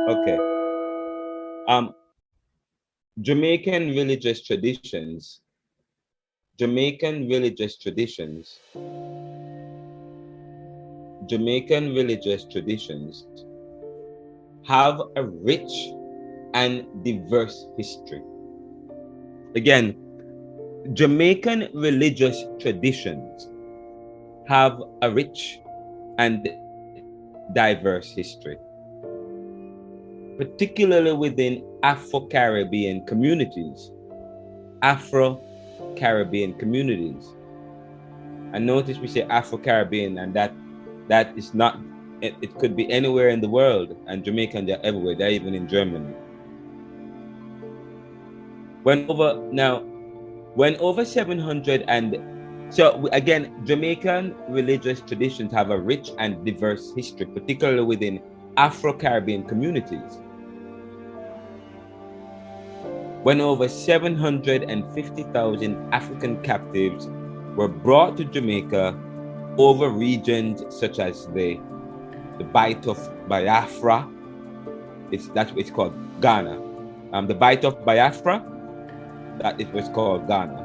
Okay. Um, Jamaican religious traditions, Jamaican religious traditions, Jamaican religious traditions have a rich and diverse history. Again, Jamaican religious traditions have a rich and diverse history, particularly within Afro-Caribbean communities. Afro-Caribbean communities. And notice we say Afro-Caribbean, and that is not, it could be anywhere in the world, and Jamaicans are everywhere, they're even in Germany. When over 700 and so again, Jamaican religious traditions have a rich and diverse history, particularly within Afro-Caribbean communities. When over 750,000 African captives were brought to Jamaica over regions such as the Bight of Biafra, that's what it's called, Ghana. The Bight of Biafra, that it was called Ghana.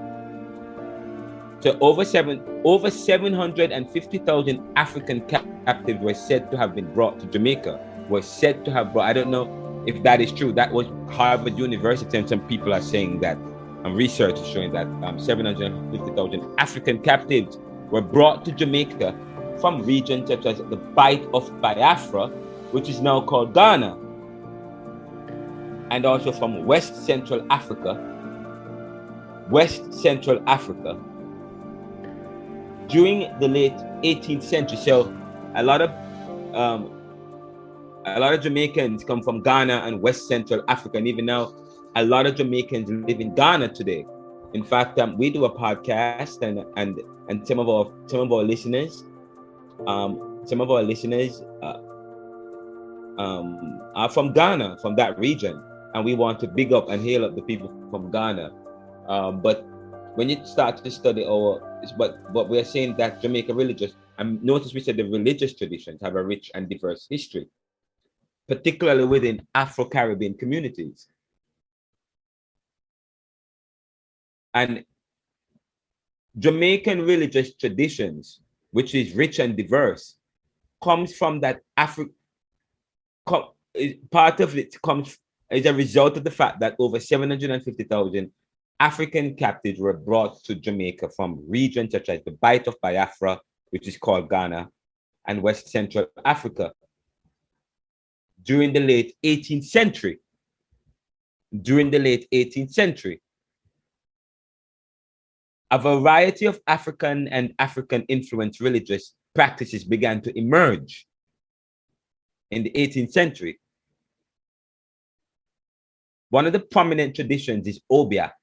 So over 750,000 African captives were said to have been brought to Jamaica. Were said to have brought. I don't know if that is true. That was Harvard University, and some people are saying that. And research is showing that 750,000 African captives were brought to Jamaica from regions such as the Bight of Biafra, which is now called Ghana, and also from West Central Africa. During the late 18th century. So a lot of Jamaicans come from Ghana and West Central Africa, and even now a lot of Jamaicans live in Ghana today. In fact, we do a podcast, and some of our listeners are from Ghana, from that region, and we want to big up and hail up the people from Ghana. But when you start to study but we're saying that Jamaica religious, and notice we said the religious traditions have a rich and diverse history, particularly within Afro-Caribbean communities. And Jamaican religious traditions, which is rich and diverse, comes from that part of it comes as a result of the fact that over 750,000 African captives were brought to Jamaica from regions such as the Bight of Biafra, which is called Ghana, and West Central Africa during the late 18th century. A variety of African and African-influenced religious practices began to emerge in the 18th century. One of the prominent traditions is Obia.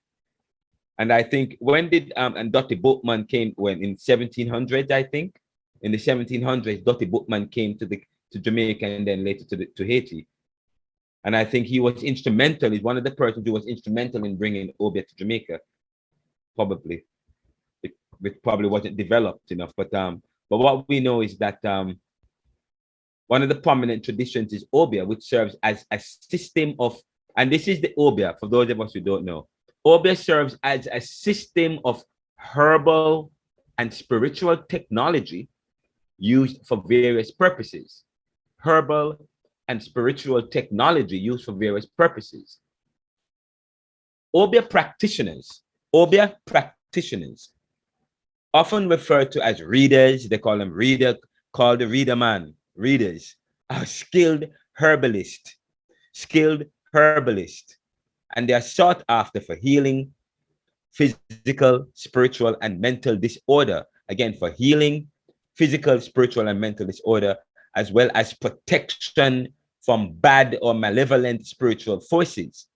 And I think when did and Dottie Boatman came, when in 1700s, I think in the 1700s, Dottie Boatman came to Jamaica and then later to Haiti. And I think he was instrumental. He's one of the persons who was instrumental in bringing Obia to Jamaica. Probably, it probably wasn't developed enough. But what we know is that one of the prominent traditions is Obia, which serves as a system of, and this is the Obia for those of us who don't know. Obia serves as a system of herbal and spiritual technology used for various purposes. Herbal and spiritual technology used for various purposes. Obia practitioners, often referred to as readers, they call them called the reader man, readers, are skilled herbalists, and they are sought after for healing, physical, spiritual, and mental disorder. Again, for healing, physical, spiritual, and mental disorder, as well as protection from bad or malevolent spiritual forces.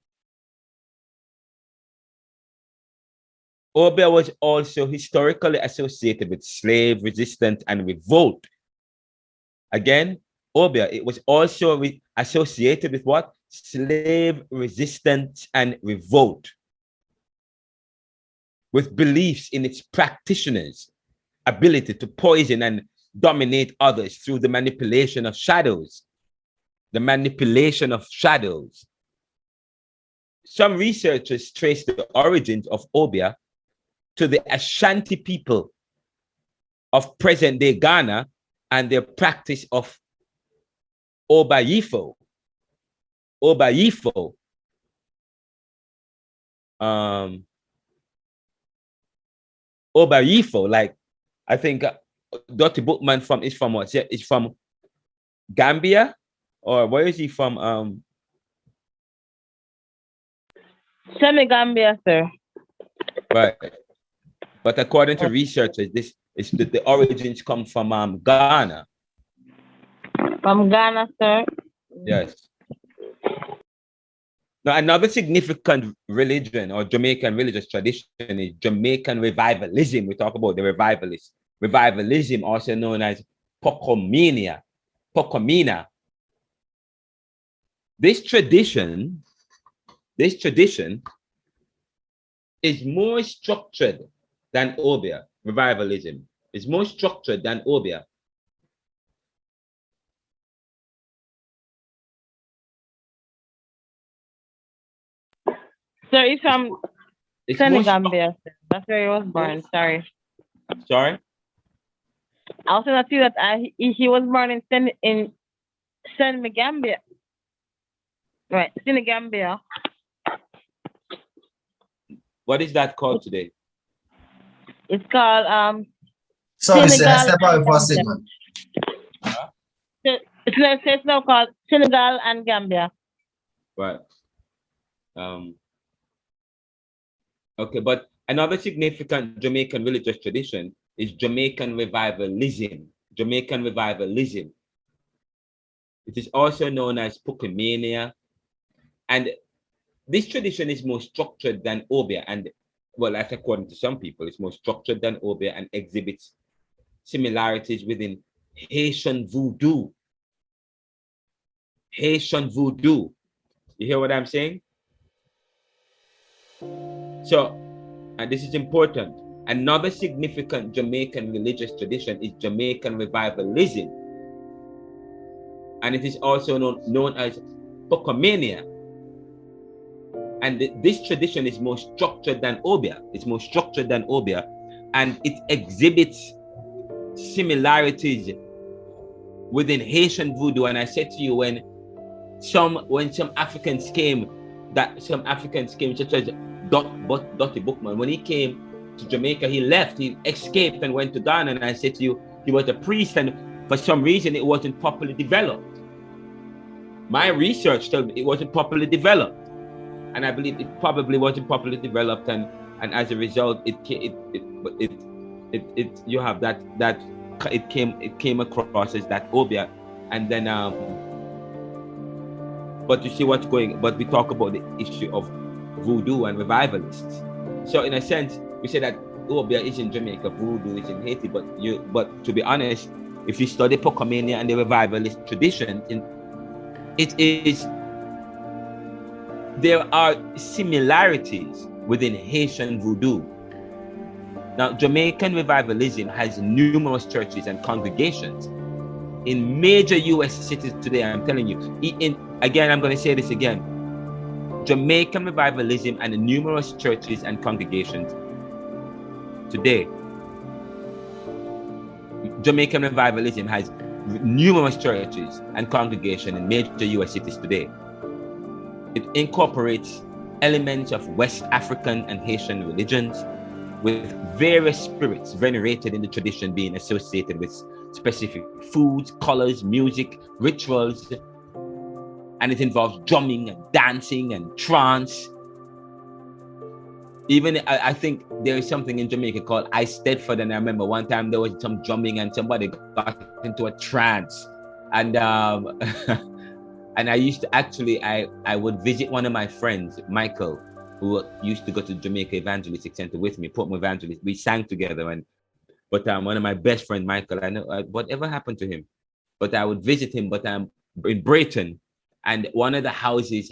Obia was also historically associated with slave resistance and revolt. Again, Obia, it was also associated with what? Slave resistance and revolt, with beliefs in its practitioners' ability to poison and dominate others through the manipulation of shadows. the manipulation of shadows. Some researchers trace the origins of Obia to the Ashanti people of present-day Ghana and their practice of Obayifo. Obayifo. Obayifo, like, I think Dr. Bookman is from what? Is from Gambia? Or where is he from? Senegambia, sir. Right. But according to researchers, this is the origins come from Ghana. From Ghana, sir. Yes. Now, another significant religion or Jamaican religious tradition is Jamaican revivalism. We talk about the revivalists. Revivalism, also known as Pocomania. Pocomina. This tradition is more structured than Obia. Revivalism is more structured than Obia. Sir, he's from Senegambia. That's where he was born. Sorry. Sorry? I also not see that he was born in Senegambia. Right, Senegambia. What is that called today? It's called Sorry, sir, step out for a second. It's now called Senegal and Gambia. Right. Okay, but another significant Jamaican religious tradition is Jamaican revivalism. Jamaican revivalism. It is also known as Pocomania. And this tradition is more structured than Obia, and well, that's according to some people, it's more structured than Obia and exhibits similarities within Haitian voodoo. Haitian voodoo. You hear what I'm saying? So, and this is important, another significant Jamaican religious tradition is Jamaican revivalism. And it is also known as Pocomania. And this tradition is more structured than Obia. It's more structured than Obia, and it exhibits similarities within Haitian voodoo. And I said to you, when some Africans came, such as Dottie Bookman, when he came to Jamaica, he left, he escaped and went to Ghana. And I said to you, he was a priest, and for some reason it wasn't properly developed. My research told me it wasn't properly developed. And I believe it probably wasn't properly developed, and as a result, it came across as that Obia, and then but you see what's going. But we talk about the issue of voodoo and revivalists. So in a sense, we say that Obia is in Jamaica, voodoo is in Haiti. But to be honest, if you study Pocomania and the revivalist tradition, there are similarities within Haitian voodoo. Now, Jamaican revivalism has numerous churches and congregations in major US cities today. I'm telling you, again, I'm going to say this again. Jamaican revivalism and numerous churches and congregations today. Jamaican revivalism has numerous churches and congregations in major US cities today. It incorporates elements of West African and Haitian religions, with various spirits venerated in the tradition being associated with specific foods, colors, music, rituals, and it involves drumming and dancing and trance. Even I think there is something in Jamaica called I Stedford, and I remember one time there was some drumming and somebody got into a trance, and and I used to actually, I would visit one of my friends, Michael, who used to go to Jamaica Evangelistic Center with me, Portman Evangelist. We sang together, but one of my best friend, Michael, I know whatever happened to him, but I would visit him, but I'm in Brighton, and one of the houses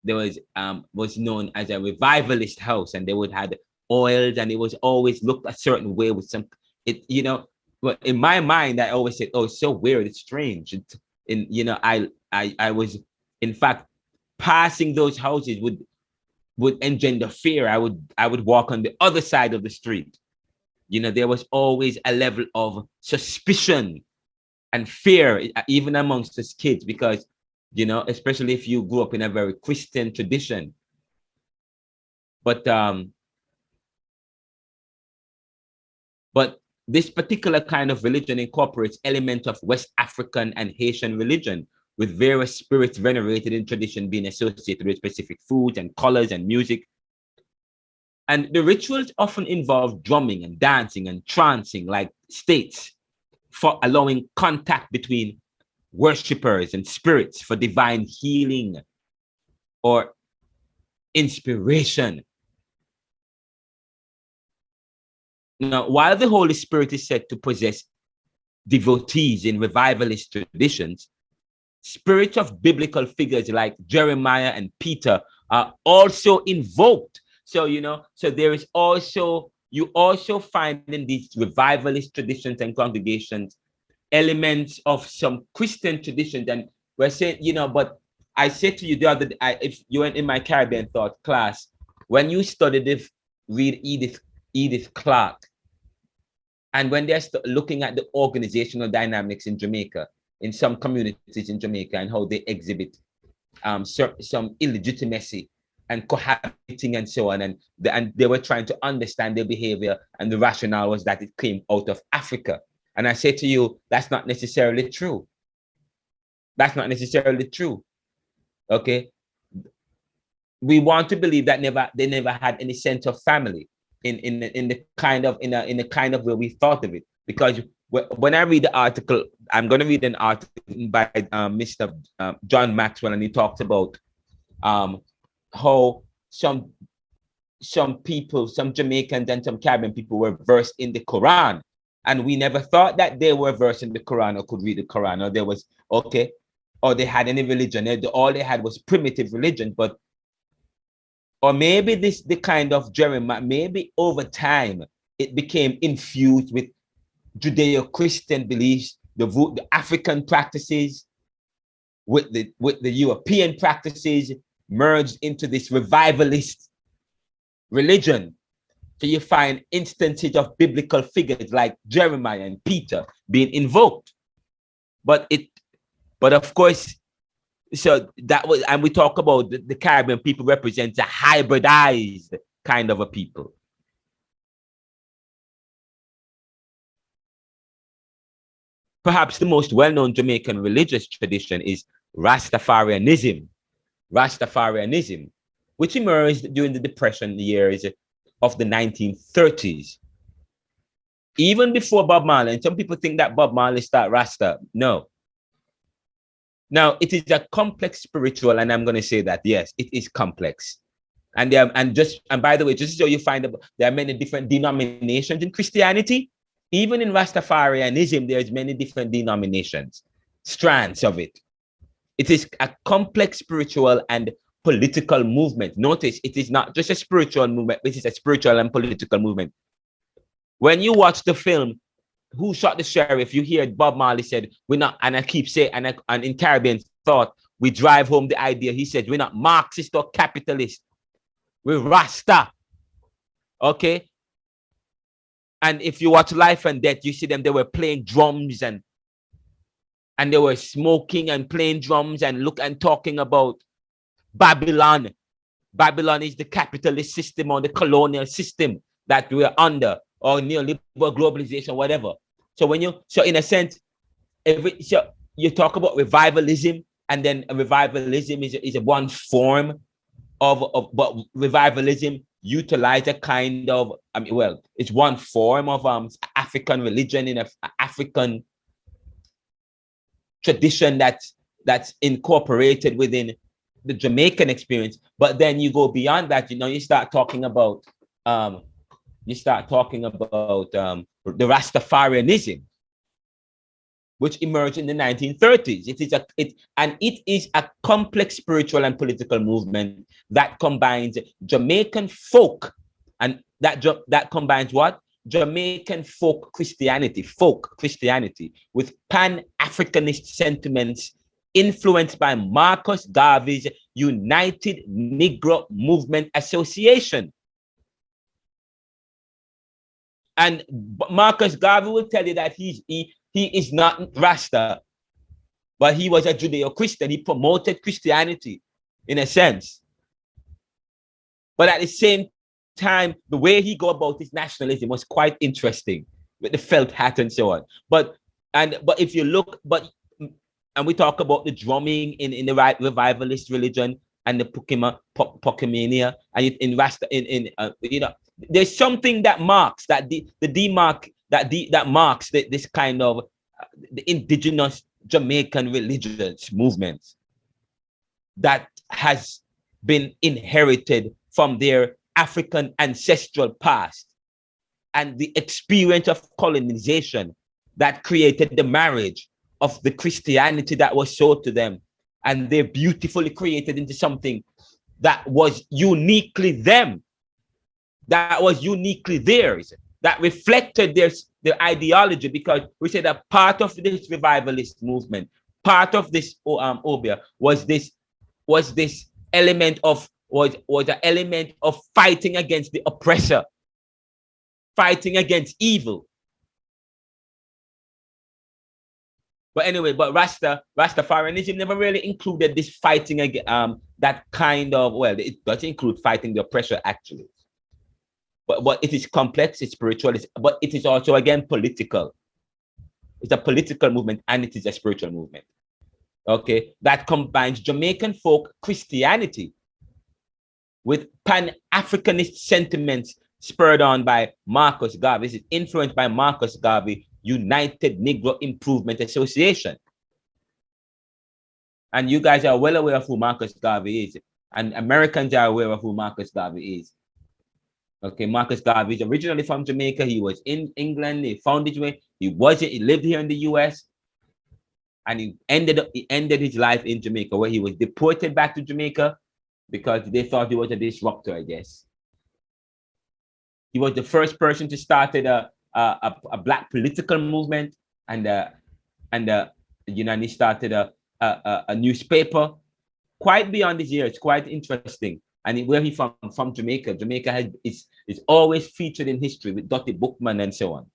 was known as a revivalist house, and they would have oils, and it was always looked a certain way with some, but in my mind, I always said, oh, it's so weird, it's strange. I was, in fact, passing those houses would engender fear. I would walk on the other side of the street. There was always a level of suspicion and fear, even amongst us kids, because, especially if you grew up in a very Christian tradition. But this particular kind of religion incorporates elements of West African and Haitian religion, with various spirits venerated in tradition being associated with specific foods and colors and music. And the rituals often involve drumming and dancing and trancing like states, for allowing contact between worshippers and spirits for divine healing or inspiration. Now, while the Holy Spirit is said to possess devotees in revivalist traditions, spirits of biblical figures like Jeremiah and Peter are also invoked. So, so there is also, you also find in these revivalist traditions and congregations elements of some Christian traditions. And we're saying, but I said to you the other day, if you went in my Caribbean thought class, when you studied read Edith Clark, and when they're looking at the organizational dynamics in Jamaica, in some communities in Jamaica, and how they exhibit some illegitimacy and cohabiting and so on, and they were trying to understand their behavior, and the rationale was that it came out of Africa. And I say to you, that's not necessarily true. That's not necessarily true. Okay, we want to believe that they never had any sense of family in the kind of way we thought of it. Because when I read the article, I'm going to read an article by Mr. John Maxwell, and he talks about how some people, some Jamaicans and some Caribbean people were versed in the Quran, and we never thought that they were versed in the Quran or could read the Quran, or there was or they had any religion. All they had was primitive religion. But or maybe the kind of Jeremiah, maybe over time it became infused with Judeo-Christian beliefs, the African practices, with the European practices, merged into this revivalist religion. So you find instances of biblical figures like Jeremiah and Peter being invoked. But of course, so that was, and we talk about the Caribbean people represents a hybridized kind of a people. Perhaps the most well-known Jamaican religious tradition is Rastafarianism, which emerged during the Depression years of the 1930s. Even before Bob Marley, and some people think that Bob Marley started Rasta. No. Now, it is a complex spiritual, and I'm going to say that, yes, it is complex. And by the way, just so you find out, there are many different denominations in Christianity. Even in Rastafarianism, there's many different denominations, strands of it. It is a complex spiritual and political movement. Notice, it is not just a spiritual movement, it is a spiritual and political movement. When you watch the film, Who Shot the Sheriff, you hear Bob Marley said, we're not, and I keep saying, and in Caribbean thought, we drive home the idea, he said, we're not Marxist or capitalist, we're Rasta, okay? And if you watch Life and Death, you see them, they were playing drums and they were smoking and playing drums and talking about Babylon. Babylon is the capitalist system or the colonial system that we are under, or neoliberal globalization, whatever. So in a sense, you talk about revivalism, and then revivalism is a one form but revivalism utilize a kind of, it's one form of African religion in an African tradition that's incorporated within the Jamaican experience. But then you go beyond that, you start talking about the Rastafarianism, which emerged in the 1930s. It is a complex spiritual and political movement that combines Jamaican folk, and that combines what? Jamaican folk Christianity, with Pan-Africanist sentiments influenced by Marcus Garvey's United Negro Movement Association. And Marcus Garvey will tell you that he is not Rasta, but he was a Judeo-Christian. He promoted Christianity in a sense. But at the same time, the way he go about his nationalism was quite interesting with the felt hat and so on. But if you look, and we talk about the drumming in the revivalist religion and the Pokemania, and in Rasta, there's something that marks marks this kind of the indigenous Jamaican religious movements that has been inherited from their African ancestral past and the experience of colonization that created the marriage of the Christianity that was sold to them, and they're beautifully created into something that was uniquely them, that was uniquely theirs, that reflected their ideology, because we say that part of this revivalist movement, part of this obia was this element of an element of fighting against the oppressor, fighting against evil. But anyway, Rastafarianism never really included this fighting against that kind of, well, it does include fighting the oppressor actually. But it is complex, it's spiritual, but it is also again political. It's a political movement and it is a spiritual movement. Okay, that combines Jamaican folk Christianity with Pan-Africanist sentiments spurred on by Marcus Garvey. This is influenced by Marcus Garvey, United Negro Improvement Association. And you guys are well aware of who Marcus Garvey is, and Americans are aware of who Marcus Garvey is. Okay, Marcus Garvey is originally from Jamaica. He was in England. He found his way. He lived here in the US, and he ended his life in Jamaica, where he was deported back to Jamaica because they thought he was a disruptor, I guess. He was the first person to start a black political movement, and he started a newspaper. Quite beyond his years, quite interesting. And where he from Jamaica. Jamaica is always featured in history with Dottie Bookman and so on.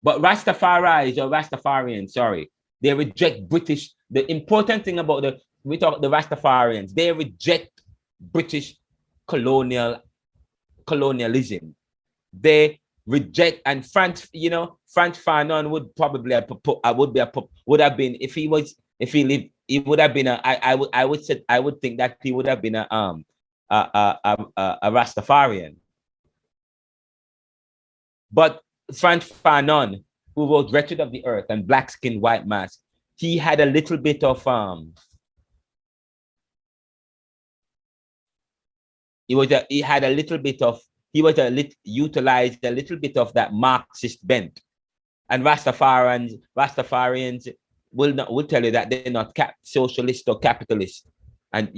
But Rastafarians, sorry, they reject British. The important thing about the Rastafarians, they reject British colonialism. They reject, and Frantz Fanon would have been, if he lived, he would have been I would think that he would have been a Rastafarian. But Frantz Fanon, who wrote Wretched of the Earth and Black Skin, White Mask, he had a little bit of utilized a little bit of that Marxist bent. And Rastafarians will tell you that they're not socialist or capitalist. And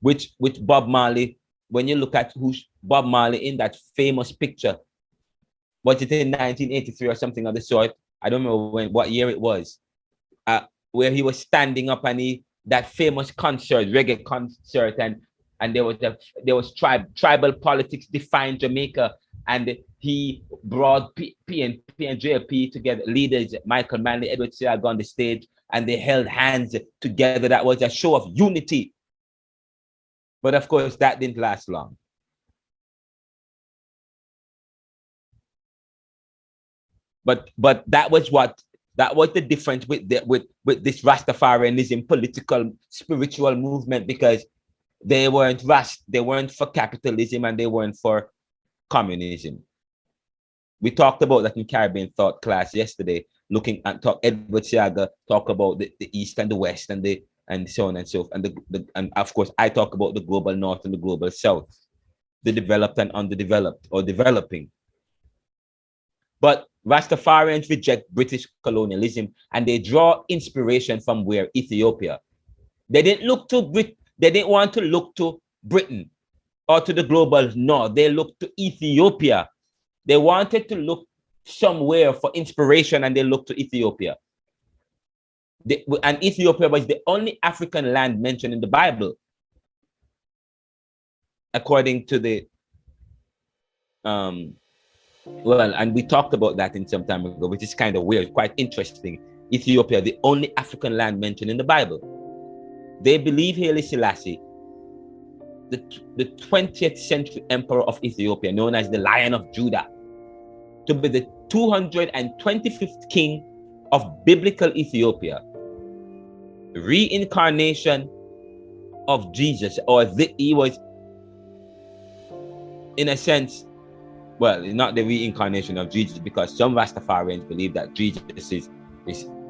which Bob Marley, when you look at who Bob Marley in that famous picture, was it in 1983 or something of the sort? I don't remember what year it was, where he was standing up and that famous concert, reggae concert, and there was tribal politics defined Jamaica, and he brought P and JP together, leaders Michael Manley, Edward Seaga on the stage, and they held hands together. That was a show of unity. But of course, that didn't last long. But that was the difference with this Rastafarianism political spiritual movement, because they weren't for capitalism and they weren't for communism. We talked about that in Caribbean Thought class yesterday, looking at Edward Seaga talk about the East and the West and so on and so forth. And of course, I talk about the global North and the global South, the developed and underdeveloped or developing. But Rastafarians reject British colonialism and they draw inspiration from where? Ethiopia. They didn't want to look to Britain or to the global North. They looked to Ethiopia They wanted to look somewhere for inspiration, and they looked to Ethiopia. And Ethiopia was the only African land mentioned in the Bible, according to the well, and we talked about that in some time ago, which is kind of weird, quite interesting. Ethiopia, the only African land mentioned in the Bible. They believe Haile Selassie, the 20th century emperor of Ethiopia, known as the Lion of Judah, to be the 225th king of biblical Ethiopia, reincarnation of Jesus, or he was, in a sense, well, not the reincarnation of Jesus, because some Rastafarians believe that Jesus is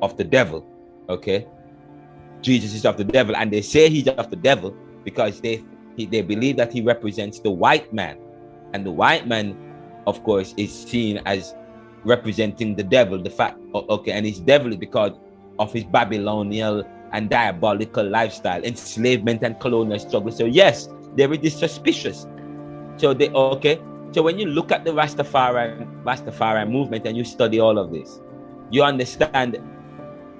of the devil, okay? Jesus is of the devil, and they say he's of the devil because they believe that he represents the white man, and the white man, of course, is seen as representing the devil, the fact, okay, and he's devilly because of his Babylonian and diabolical lifestyle, enslavement and colonial struggle. So yes, there is this suspicious. So they, okay, so when you look at the Rastafarian movement and you study all of this, you understand,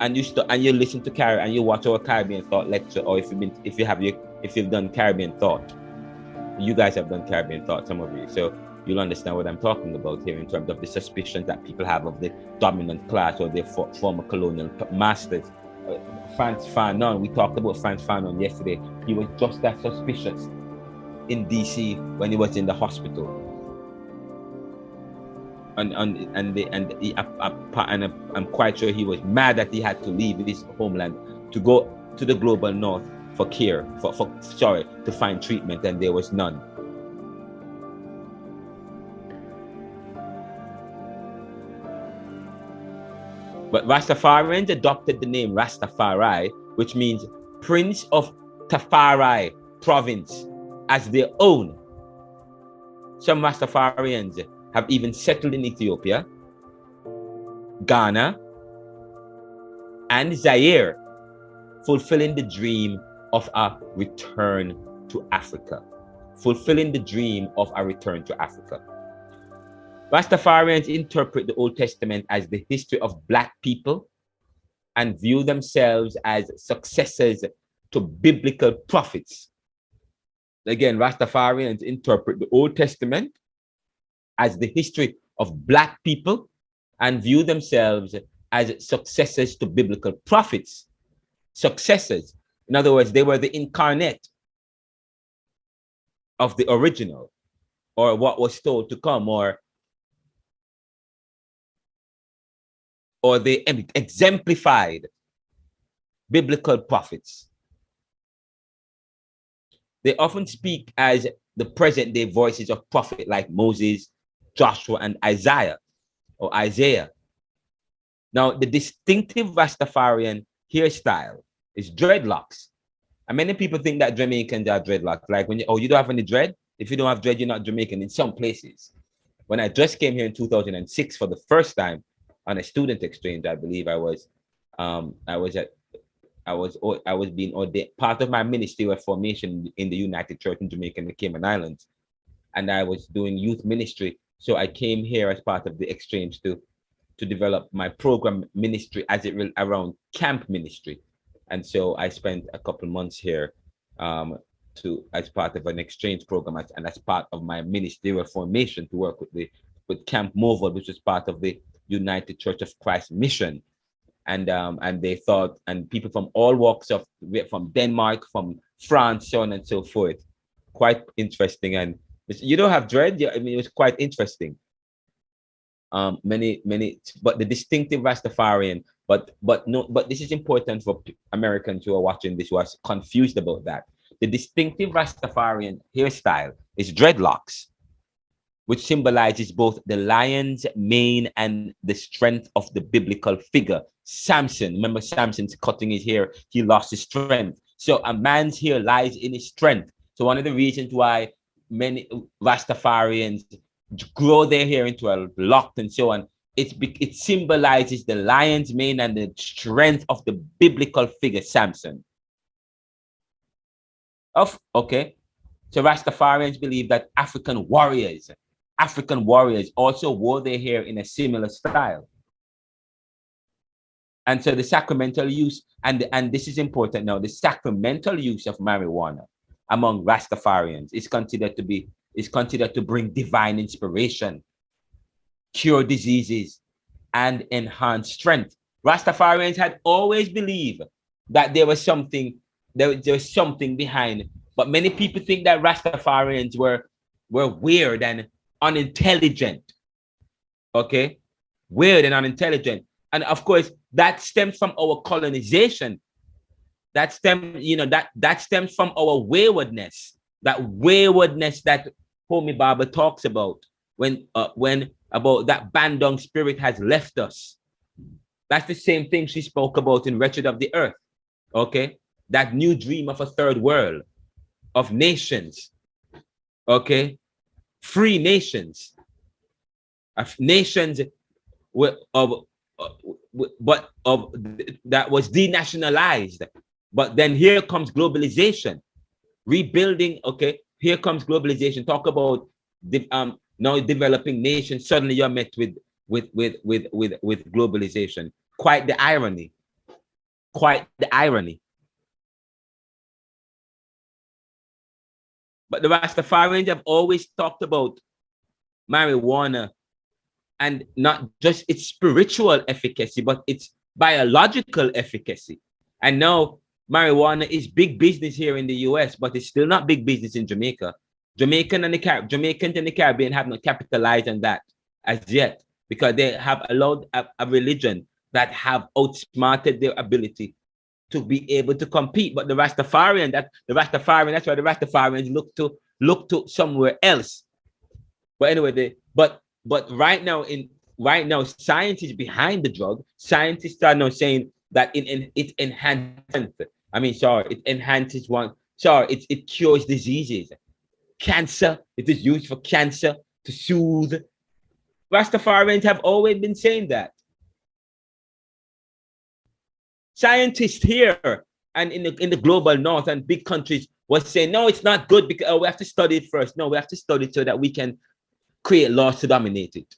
and you listen to Caribbean, and you watch our Caribbean Thought lecture, or if you've done Caribbean Thought, you guys have done Caribbean Thought, some of you, so you'll understand what I'm talking about here in terms of the suspicions that people have of the dominant class or their former colonial masters. Frantz Fanon, we talked about Frantz Fanon yesterday. He was just that suspicious in DC when he was in the hospital. And I'm quite sure he was mad that he had to leave his homeland to go to the global north for care, to find treatment, and there was none. But Rastafarians adopted the name Rastafari, which means Prince of Tafari province, as their own. Some Rastafarians have even settled in Ethiopia, Ghana, and Zaire, fulfilling the dream of a return to Africa. Fulfilling the dream of a return to Africa. Rastafarians interpret the Old Testament as the history of Black people and view themselves as successors to biblical prophets. Again, Rastafarians interpret the Old Testament as the history of Black people and view themselves as successors to biblical prophets. Successors. In other words, they were the incarnate of the original, or what was told to come, or they exemplified biblical prophets. They often speak as the present day voices of prophets like Moses, Joshua, and Isaiah. Now, the distinctive Rastafarian hairstyle is dreadlocks. And many people think that Jamaicans are dreadlocks. Like when you don't have any dread? If you don't have dread, you're not Jamaican in some places. When I just came here in 2006 for the first time on a student exchange, I believe I was being ordained. Part of my ministry was formation in the United Church in Jamaica and the Cayman Islands. And I was doing youth ministry. So I came here as part of the exchange to develop my program ministry around camp ministry. And so I spent a couple months here as part of an exchange program and as part of my ministerial formation to work with Camp Moval, which is part of the United Church of Christ mission. And they thought, and people from all walks from Denmark, from France, so on and so forth. Quite interesting. And you don't have dread? I mean, it was quite interesting. But the distinctive Rastafarian, but this is important for Americans who are watching this, who are confused about that. The distinctive Rastafarian hairstyle is dreadlocks, which symbolizes both the lion's mane and the strength of the biblical figure. Samson, remember Samson's cutting his hair, he lost his strength. So a man's hair lies in his strength. So one of the reasons why many Rastafarians grow their hair into a lock and so on, it symbolizes the lion's mane and the strength of the biblical figure Samson. Okay, so Rastafarians believe that African warriors African warriors also wore their hair in a similar style. And so the sacramental use, and this is important now, the sacramental use of marijuana among Rastafarians is considered to bring divine inspiration, cure diseases, and enhance strength. Rastafarians had always believed that there was something behind, but many people think that Rastafarians were weird and unintelligent. Okay, weird and unintelligent, and of course that stems from our colonization. That stems from our waywardness. That waywardness that Homie Baba talks about when about that Bandung spirit has left us. That's the same thing she spoke about in Wretched of the Earth. Okay, that new dream of a third world, of nations. Okay, free nations, of nations that was denationalized. But then here comes globalization, rebuilding. Okay, here comes globalization. Talk about the now developing nations. Suddenly you're met with globalization. Quite the irony. Quite the irony. But the Rastafarians have always talked about marijuana, and not just its spiritual efficacy, but its biological efficacy. And now marijuana is big business here in the US, but it's still not big business in Jamaica. Jamaicans and the Caribbean have not capitalized on that as yet, because they have allowed a religion that have outsmarted their ability to be able to compete. But that's why the Rastafarians look to somewhere else. But anyway, but right now science is behind the drug. Scientists are now saying that it enhances. It cures diseases. Cancer, it is used for cancer, to soothe. Rastafarians have always been saying that. Scientists here and in the global north and big countries was saying, no, it's not good because we have to study it first. No, we have to study it so that we can create laws to dominate it.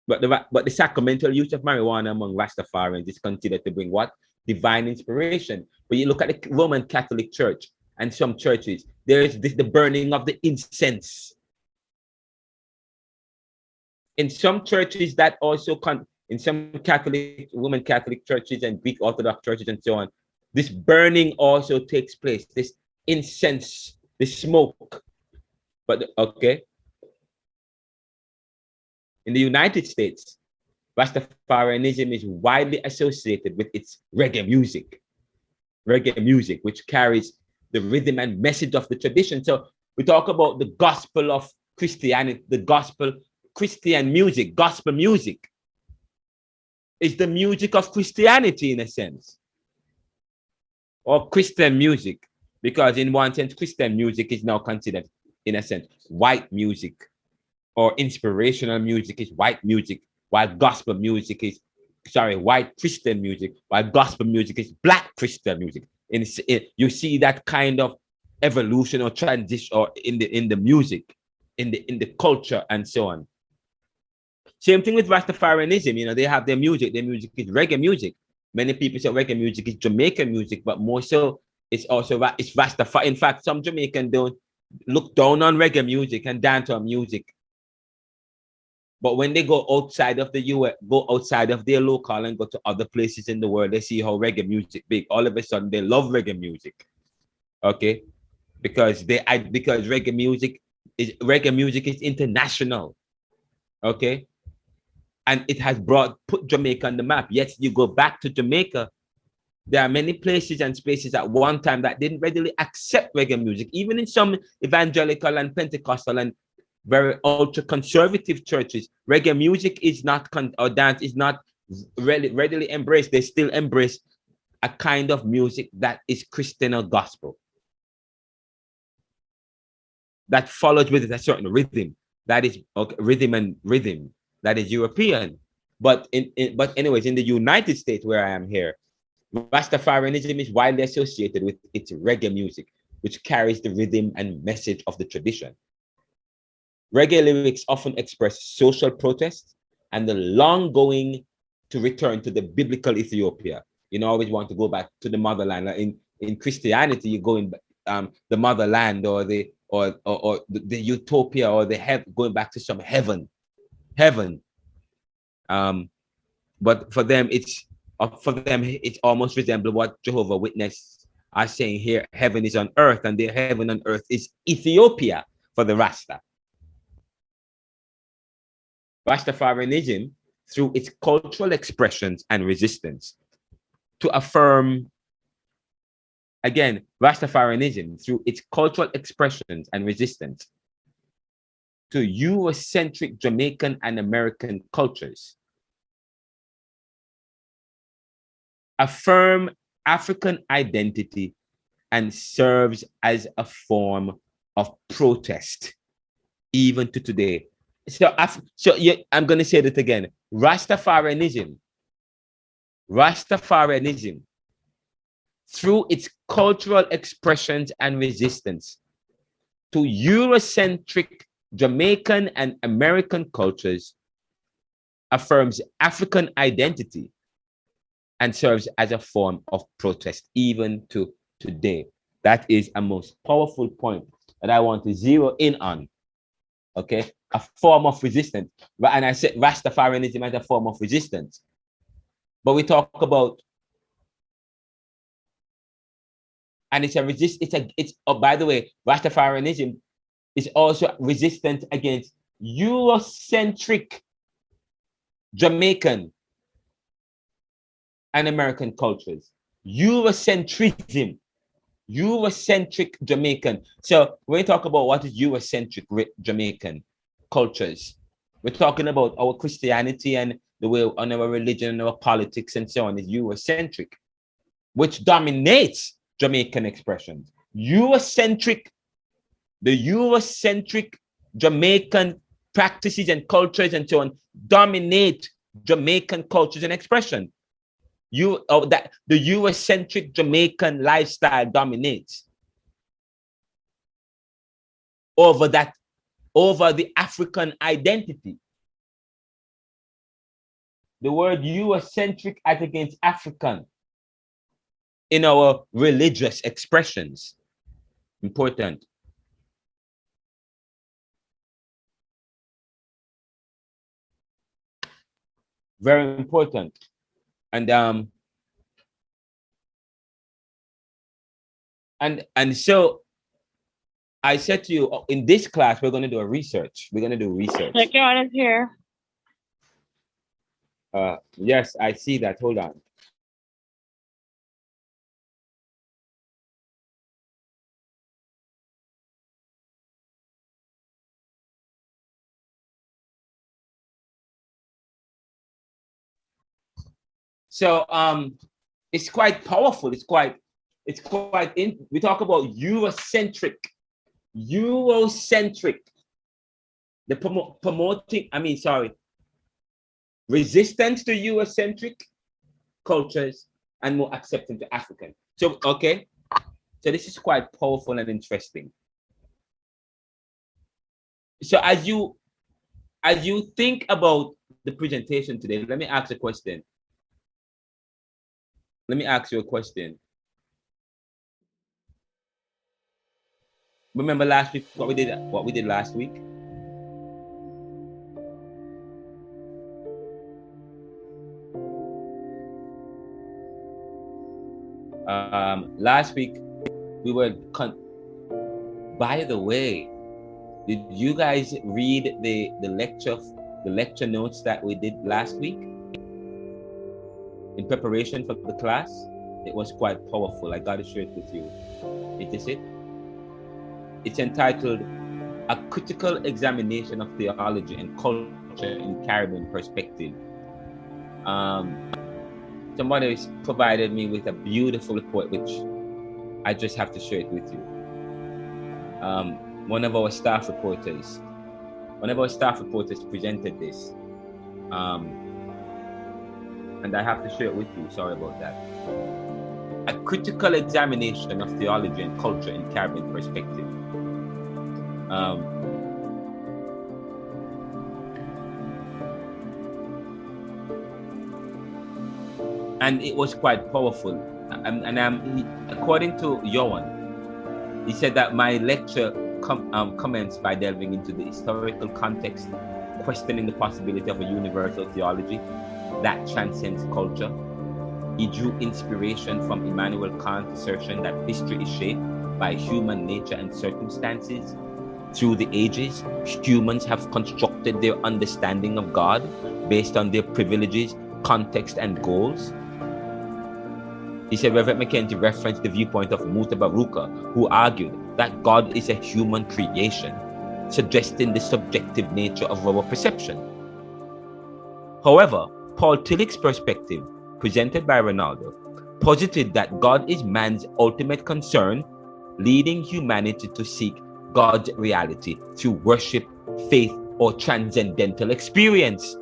But the sacramental use of marijuana among Rastafarians is considered to bring what? Divine inspiration. When you look at the Roman Catholic Church and some churches, there is the burning of the incense. In some churches that also in some Roman Catholic churches and Greek Orthodox churches and so on, this burning also takes place. This incense, this smoke. But okay. In the United States, Rastafarianism is widely associated with its reggae music, which carries the rhythm and message of the tradition. So we talk about the gospel of Christianity, Christian music, gospel music is the music of Christianity in a sense, or Christian music, because in one sense, Christian music is now considered, in a sense, white music, or inspirational music is white music, while gospel music is, white Christian music, while gospel music is black Christian music. You see that kind of evolution or transition, or in the music, in the culture and so on. Same thing with Rastafarianism. They have their music. Their music is reggae music. Many people say reggae music is Jamaican music, but more so, it's Rastafari. In fact, some Jamaicans don't look down on reggae music and dancehall music. But when they go outside of the US, go outside of their local and go to other places in the world, they see how reggae music big. All of a sudden, they love reggae music. Okay, because reggae music is international. Okay. And it has put Jamaica on the map. Yet you go back to Jamaica, there are many places and spaces at one time that didn't readily accept reggae music. Even in some evangelical and Pentecostal and very ultra conservative churches, reggae music is not or dance is not readily embraced. They still embrace a kind of music that is Christian or gospel, that follows with it a certain rhythm, that is rhythm that is European. But anyways, in the United States, where I am here, Rastafarianism is widely associated with its reggae music. which carries the rhythm and message of the tradition. Reggae lyrics often express social protest and the long-going to return to the biblical Ethiopia. You know, always want to go back to the motherland. In Christianity, you go in the motherland or the utopia or the heaven, going back to some heaven. But for them, it's almost resemble what Jehovah Witness are saying here. Heaven is on earth, and the heaven on earth is Ethiopia for the Rasta. Rastafarianism, through its cultural expressions and resistance, to affirm, again, Rastafarianism, through its cultural expressions and resistance to Eurocentric Jamaican and American cultures, affirm African identity and serves as a form of protest, even to today. I'm going to say that again. Rastafarianism, through its cultural expressions and resistance to Eurocentric Jamaican and American cultures, affirms African identity and serves as a form of protest, even to today. That is a most powerful point that I want to zero in on. Okay, a form of resistance. And I said Rastafarianism as a form of resistance. But we talk about, and by the way, Rastafarianism is also resistant against Eurocentric Jamaican and American cultures. Eurocentric Jamaican. So when we talk about what is Eurocentric Jamaican cultures, we're talking about our Christianity and the way on our religion and our politics and so on is Eurocentric, which dominates Jamaican expressions. The Eurocentric Jamaican practices and cultures and so on dominate Jamaican cultures and expression. The Eurocentric Jamaican lifestyle dominates over the African identity. The word Eurocentric as against African in our religious expressions. Important. Very important. And so I said to you, in this class, we're going to do research. We're going to do research. Check your honors here. Yes, I see that. Hold on. So it's quite powerful. We talk about Eurocentric, resistance to Eurocentric cultures and more acceptance to African. So, okay. So this is quite powerful and interesting. So as you think about the presentation today, let me ask a question. Let me ask you a question. Remember last week what we did last week? Last week we were by the way, did you guys read the lecture notes that we did last week in preparation for the class? It was quite powerful. I got to share it with you. Is this it? It's entitled A Critical Examination of Theology and Culture in Caribbean Perspective. Somebody provided me with a beautiful report, which I just have to share it with you. One of our staff reporters presented this. And I have to share it with you. Sorry about that. a critical examination of theology and culture in Caribbean perspective. And it was quite powerful. According to Johan, he said that my lecture commenced by delving into the historical context, questioning the possibility of a universal theology that transcends culture. He drew inspiration from Immanuel Kant's assertion that history is shaped by human nature and circumstances. Through the ages, humans have constructed their understanding of God based on their privileges, context, and goals. He said Reverend McKenzie referenced the viewpoint of Muta Baruka, who argued that God is a human creation, suggesting the subjective nature of our perception. However, Paul Tillich's perspective, presented by Renaldo, posited that God is man's ultimate concern, leading humanity to seek God's reality through worship, faith, or transcendental experience.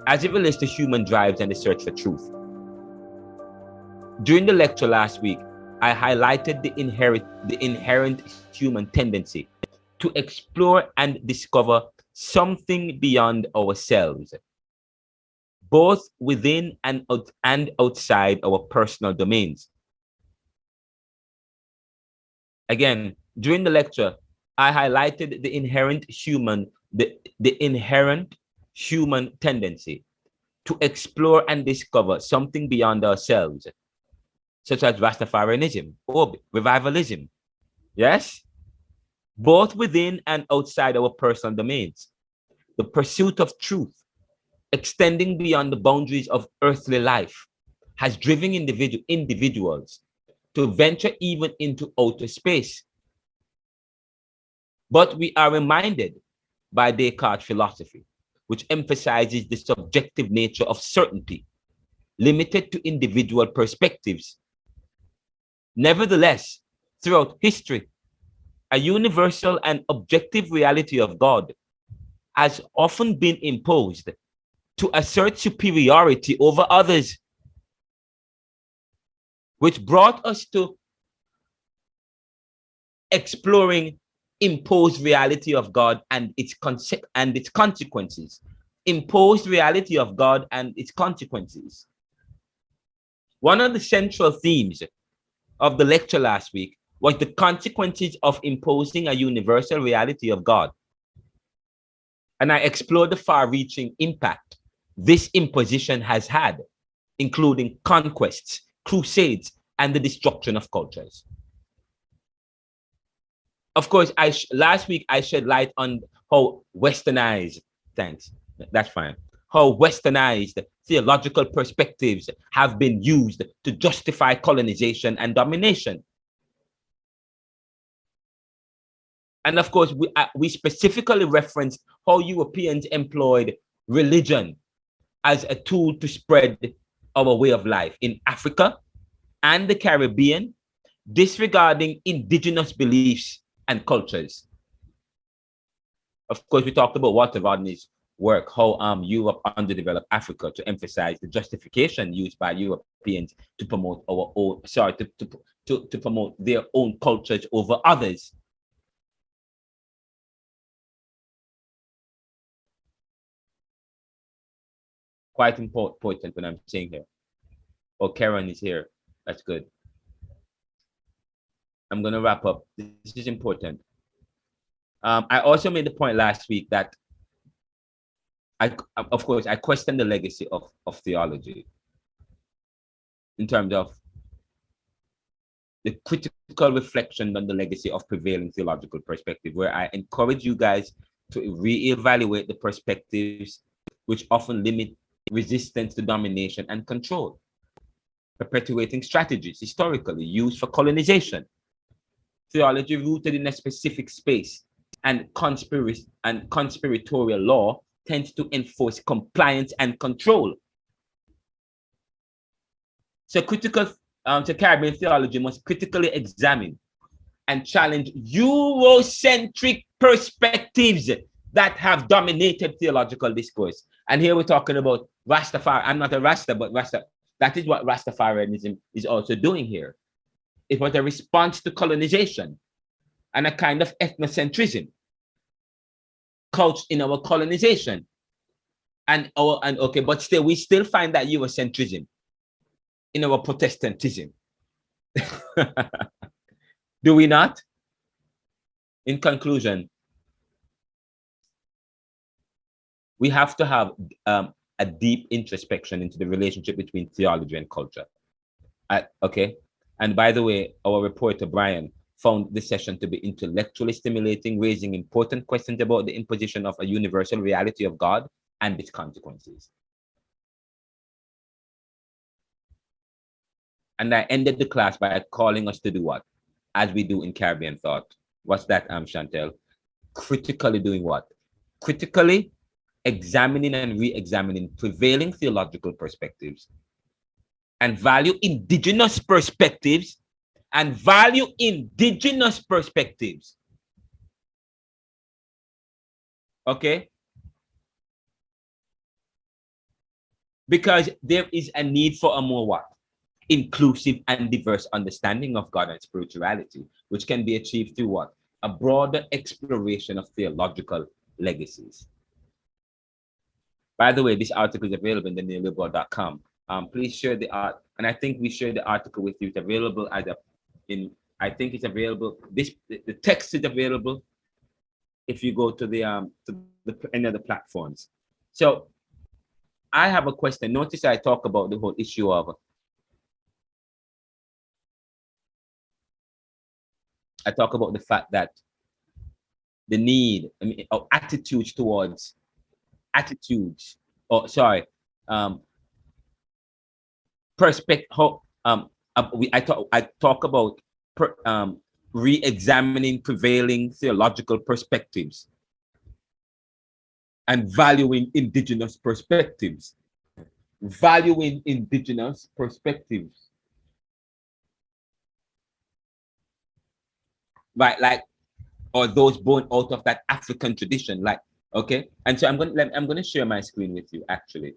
As it relates to human drives and the search for truth. During the lecture last week, I highlighted the inherent human tendency to explore and discover something beyond ourselves, both within and outside our personal domains. Again, during the lecture, I highlighted the inherent human tendency to explore and discover something beyond ourselves, such as Rastafarianism or revivalism. Yes? Both within and outside our personal domains. The pursuit of truth, extending beyond the boundaries of earthly life, has driven individuals to venture even into outer space. But we are reminded by Descartes' philosophy, which emphasizes the subjective nature of certainty, limited to individual perspectives. Nevertheless, throughout history, a universal and objective reality of God has often been imposed to assert superiority over others, which brought us to exploring imposed reality of God and its consequences. Imposed reality of God and its consequences. One of the central themes of the lecture last week was the consequences of imposing a universal reality of God. And I explored the far-reaching impact this imposition has had, including conquests, crusades, and the destruction of cultures. Of course, last week I shed light on how westernized, that's fine, how westernized theological perspectives have been used to justify colonization and domination. And of course, we specifically referenced how Europeans employed religion as a tool to spread our way of life in Africa and the Caribbean, disregarding indigenous beliefs and cultures. Of course, we talked about Walter Rodney's work, how Europe underdeveloped Africa, to emphasize the justification used by Europeans to promote to promote their own cultures over others. Quite important when I'm saying here. Oh, Karen is here. That's good. I'm going to wrap up. This is important. I also made the point last week that of course, I question the legacy of theology in terms of the critical reflection on the legacy of prevailing theological perspective, where I encourage you guys to reevaluate the perspectives which often limit resistance to domination and control, perpetuating strategies historically used for colonization, theology rooted in a specific space, and conspiratorial law tends to enforce compliance and control. So Caribbean theology must critically examine and challenge Eurocentric perspectives that have dominated theological discourse. And here we're talking about Rastafari. I'm not a Rasta, but That is what Rastafarianism is also doing here. It was a response to colonization and a kind of ethnocentrism couched in our colonization. But still, we still find that Eurocentrism in our Protestantism. Do we not? In conclusion, we have to have a deep introspection into the relationship between theology and culture. Okay. And by the way, our reporter, Brian, found this session to be intellectually stimulating, raising important questions about the imposition of a universal reality of God and its consequences. And I ended the class by calling us to do what? As we do in Caribbean thought. What's that, Chantel? Critically doing what? Critically examining and re-examining prevailing theological perspectives and value indigenous perspectives Okay? Because there is a need for a more what? Inclusive and diverse understanding of God and spirituality, which can be achieved through what? A broader exploration of theological legacies. By the way, this article is available in the neoliberal.com. Please share the art, and I think we share the article with you. It's available I think it's available. The text is available if you go to any of the platforms. So I have a question. Notice I talk about the whole issue of I talk about the fact that the need, attitudes towards attitudes, perspective. I talk about re-examining prevailing theological perspectives and valuing indigenous perspectives. Valuing indigenous perspectives. Right, like, or those born out of that African tradition, like, okay. And so I'm going to share my screen with you, actually.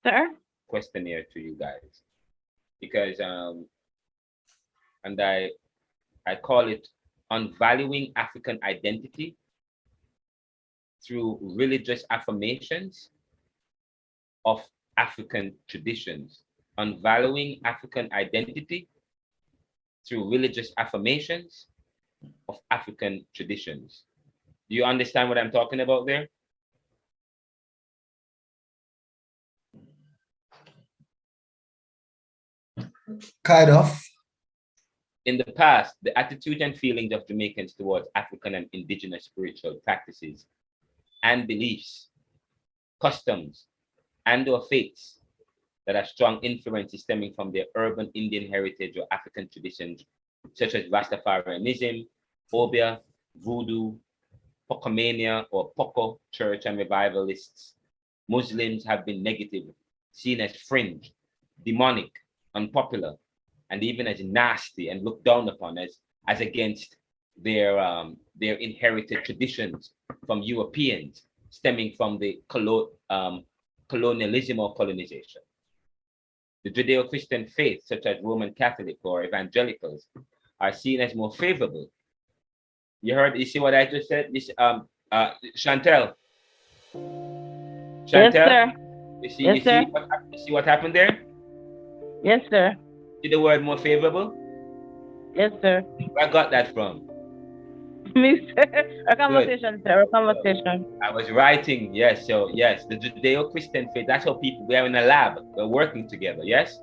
Sir? Questionnaire to you guys, because and I call it on valuing African identity through religious affirmations of African traditions. On valuing African identity through religious affirmations of African traditions. Do you understand what I'm talking about there? Kind of. In the past, the attitude and feelings of Jamaicans towards African and indigenous spiritual practices and beliefs, customs, and/or faiths that have strong influences stemming from their urban Indian heritage or African traditions, such as Rastafarianism, Obia, Voodoo, Pocomania or Poco church and revivalists, Muslims have been negative, seen as fringe, demonic, unpopular, and even as nasty and looked down upon as against their inherited traditions from Europeans stemming from the colonialism or colonization. The Judeo-Christian faith, such as Roman Catholic or evangelicals, are seen as more favorable. You see what I just said? This Chantel. Yes, sir. You see, yes, sir. You see what happened there? Yes, sir. See the word more favorable? Yes, sir. Where I got that from? A conversation, good. Sir. A conversation. I was writing, yes. So yes, the Judeo-Christian faith. That's how people. We are in a lab. We're working together. Yes.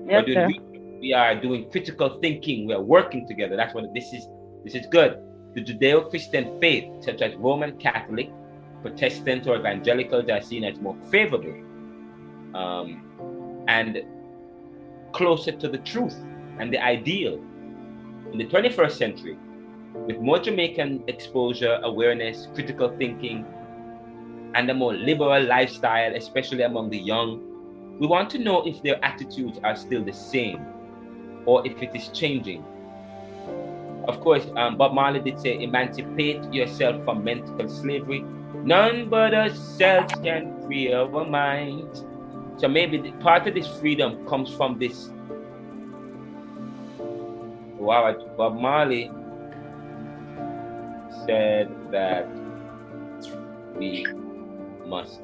Yes, sir. We are doing critical thinking. We are working together. That's what this is. This is good. The Judeo-Christian faith, such as Roman Catholic, Protestant, or evangelicals, are seen as more favorable and closer to the truth and the ideal in the 21st century, with more Jamaican exposure, awareness, critical thinking, and a more liberal lifestyle, especially among the young, we want to know if their attitudes are still the same or if it is changing. Of course, Bob Marley did say, emancipate yourself from mental slavery. None but ourselves can free our minds. So maybe part of this freedom comes from this. Wow, Bob Marley said that we must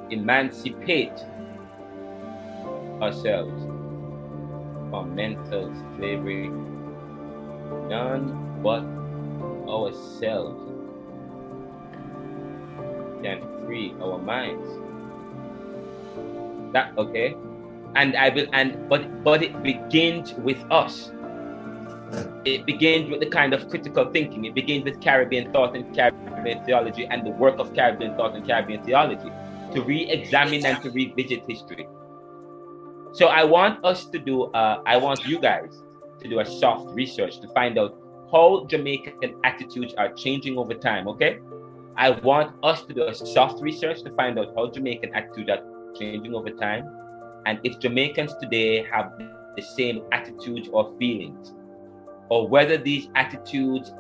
emancipate ourselves from mental slavery. None but ourselves can free our minds. That okay? And I will, but it begins with us. It begins with the kind of critical thinking. It begins with Caribbean thought and Caribbean theology and the work of Caribbean thought and Caribbean theology to re-examine and to revisit history. So I want us to do, I want you guys to do a soft research to find out how Jamaican attitudes are changing over time, okay? I want us to do a soft research to find out how Jamaican attitudes are changing over time and if Jamaicans today have the same attitudes or feelings, or whether these attitudes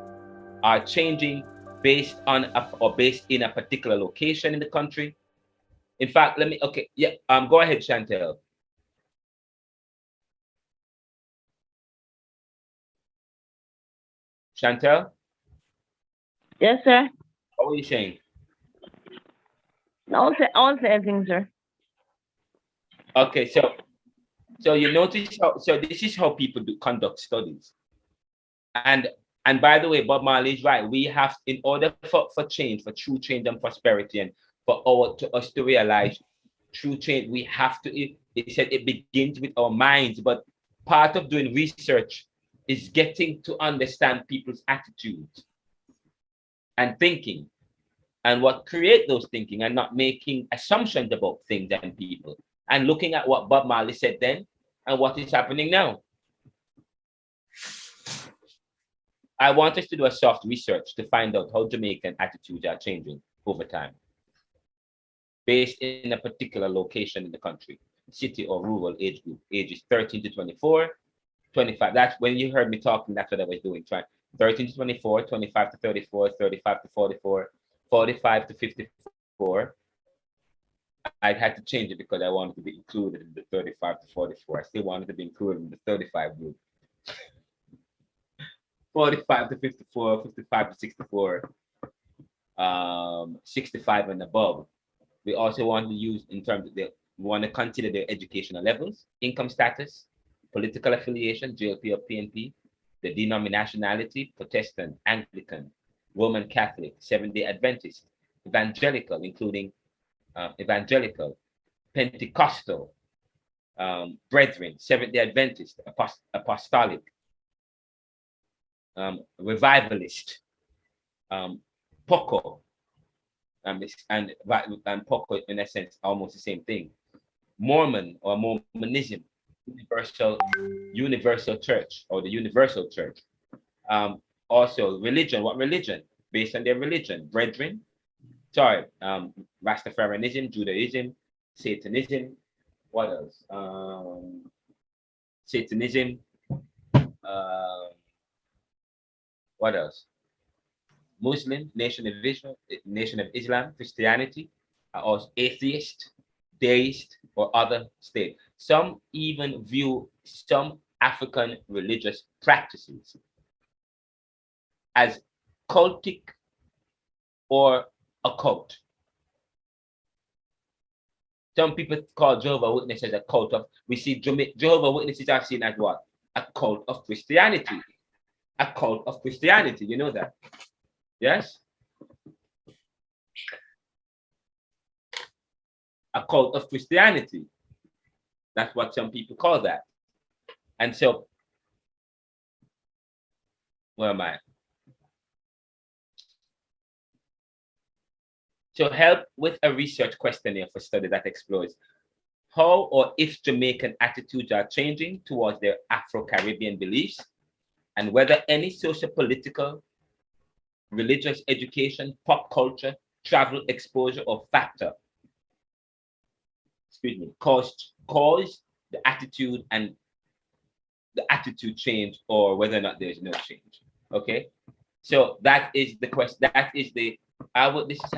are changing based on or based in a particular location in the country. In fact, go ahead, Chantel. Chantel? Yes, sir. What were you saying? I won't say anything, sir. Okay, so you notice so this is how people conduct studies. And by the way, Bob Marley is right. We have, in order for change, for true change and prosperity, and for us to realize true change, we have to, it said it begins with our minds, but part of doing research is getting to understand people's attitudes and thinking and what create those thinking and not making assumptions about things and people and looking at what Bob Marley said then and what is happening now. I want us to do a soft research to find out how Jamaican attitudes are changing over time, based in a particular location in the country, city or rural age group, ages 13 to 24, 25. That's when you heard me talking, that's what I was doing, 13 to 24, 25 to 34, 35 to 44, 45 to 54. I had to change it because I wanted to be included in the 35 to 44. I still wanted to be included in the 35 group. 45 to 54, 55 to 64, 65 and above. We also want to use in terms of we want to consider their educational levels, income status, political affiliation, GLP or PNP, the denominationality, Protestant, Anglican, Roman Catholic, Seventh-day Adventist, evangelical, including evangelical, Pentecostal, Brethren, Seventh-day Adventist, Apostolic, Revivalist, Poco, and Poco in a sense almost the same thing. Mormon or Mormonism, Universal Church or the Universal Church. Also religion, what religion? Based on their religion, Brethren, Rastafarianism, Judaism, Satanism, what else? Satanism, what else? Muslim, Nation of Islam, Christianity, or atheist, deist, or other state. Some even view some African religious practices as cultic or occult. Some people call Jehovah's Witnesses a cult of, we see Jehovah's Witnesses are seen as what? A cult of Christianity. A cult of Christianity, you know that? Yes? A cult of Christianity. That's what some people call that. And so, where am I? So help with a research questionnaire for study that explores how or if Jamaican attitudes are changing towards their Afro-Caribbean beliefs, and whether any socio-political, religious education, pop culture, travel exposure, or factor, caused the attitude change, or whether or not there's no change. Okay, so that is the question. That is the this is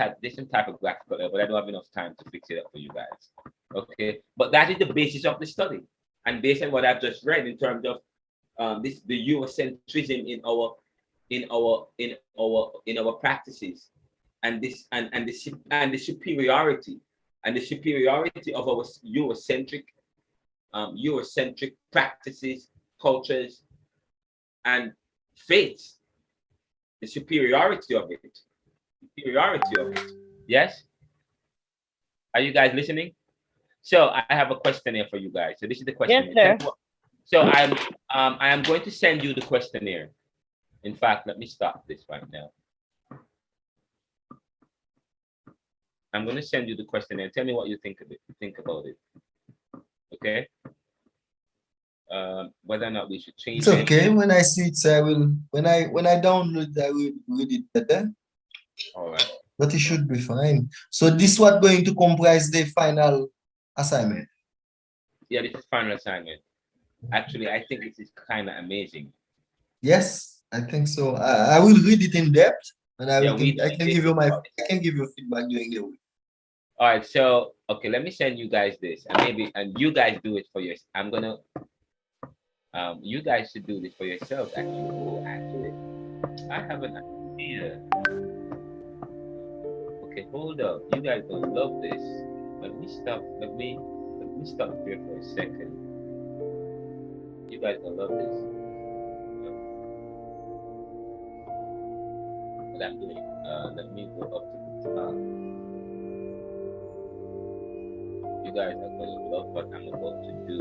type of graphical, but I don't have enough time to fix it up for you guys. Okay, but that is the basis of the study, and based on what I've just read in terms of the Eurocentrism in our practices, and the superiority of our Eurocentric practices, cultures, and faiths. The superiority of it. Yes. Are you guys listening? So I have a questionnaire for you guys. So this is the questionnaire. Yes, sir. So I am going to send you the questionnaire. In fact, let me stop this right now. I'm going to send you the questionnaire. Tell me what you think of it. Think about it. Okay. Whether or not we should change. It's okay. When I see it, I will. When I download, I will read it better. All right. But it should be fine. So this what going to comprise the final assignment? Yeah, this is final assignment. Actually, I think this is kind of amazing. Yes, I think so. I will read it in depth, and I can give you feedback during the week. All right, so okay, let me send you guys this, and you guys do it for yourself. I'm gonna you guys should do this for yourselves. Actually, I have an idea. Okay, hold up. You guys gonna love this. Let me stop here for a second. You guys gonna love this. What I'm doing. Let me go up to the top. You guys are gonna love what I'm about to do.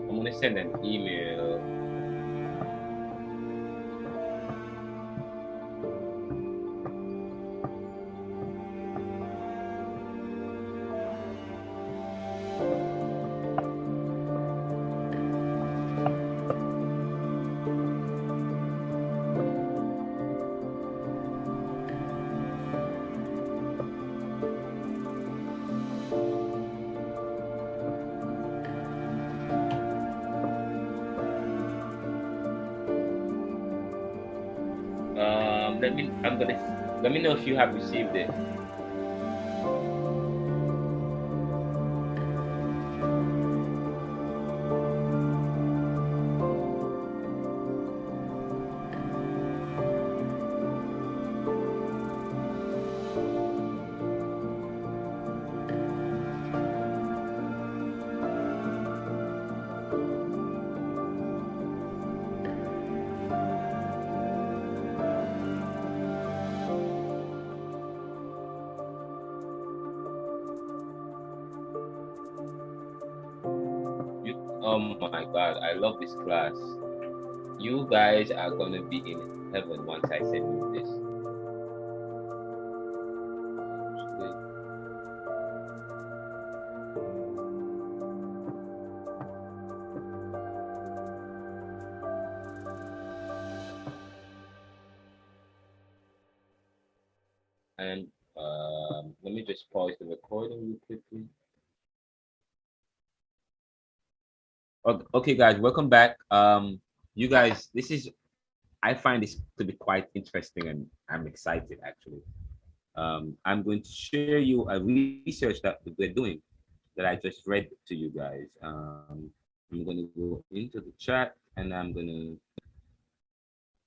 I'm gonna send an email. Let me know if you have received it. Oh my God, I love this class. You guys are gonna be in heaven once I send you this. And let me just pause the recording real quickly. Okay, guys, welcome back. You guys, I find this to be quite interesting, and I'm excited actually. I'm going to share you a research that we're doing that I just read to you guys. I'm going to go into the chat, and I'm going to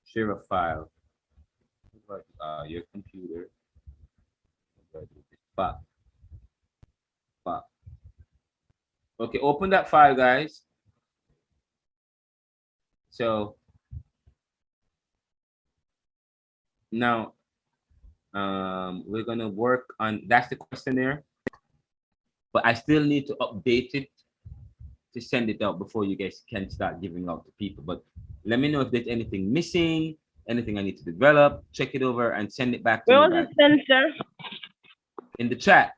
share a file. Your computer. Okay, open that file, guys. So now we're gonna work on, that's the questionnaire, but I still need to update it to send it out before you guys can start giving out to people. But let me know if there's anything missing, anything I need to develop. Check it over and send it back to Where me was it sent, sir? in the chat.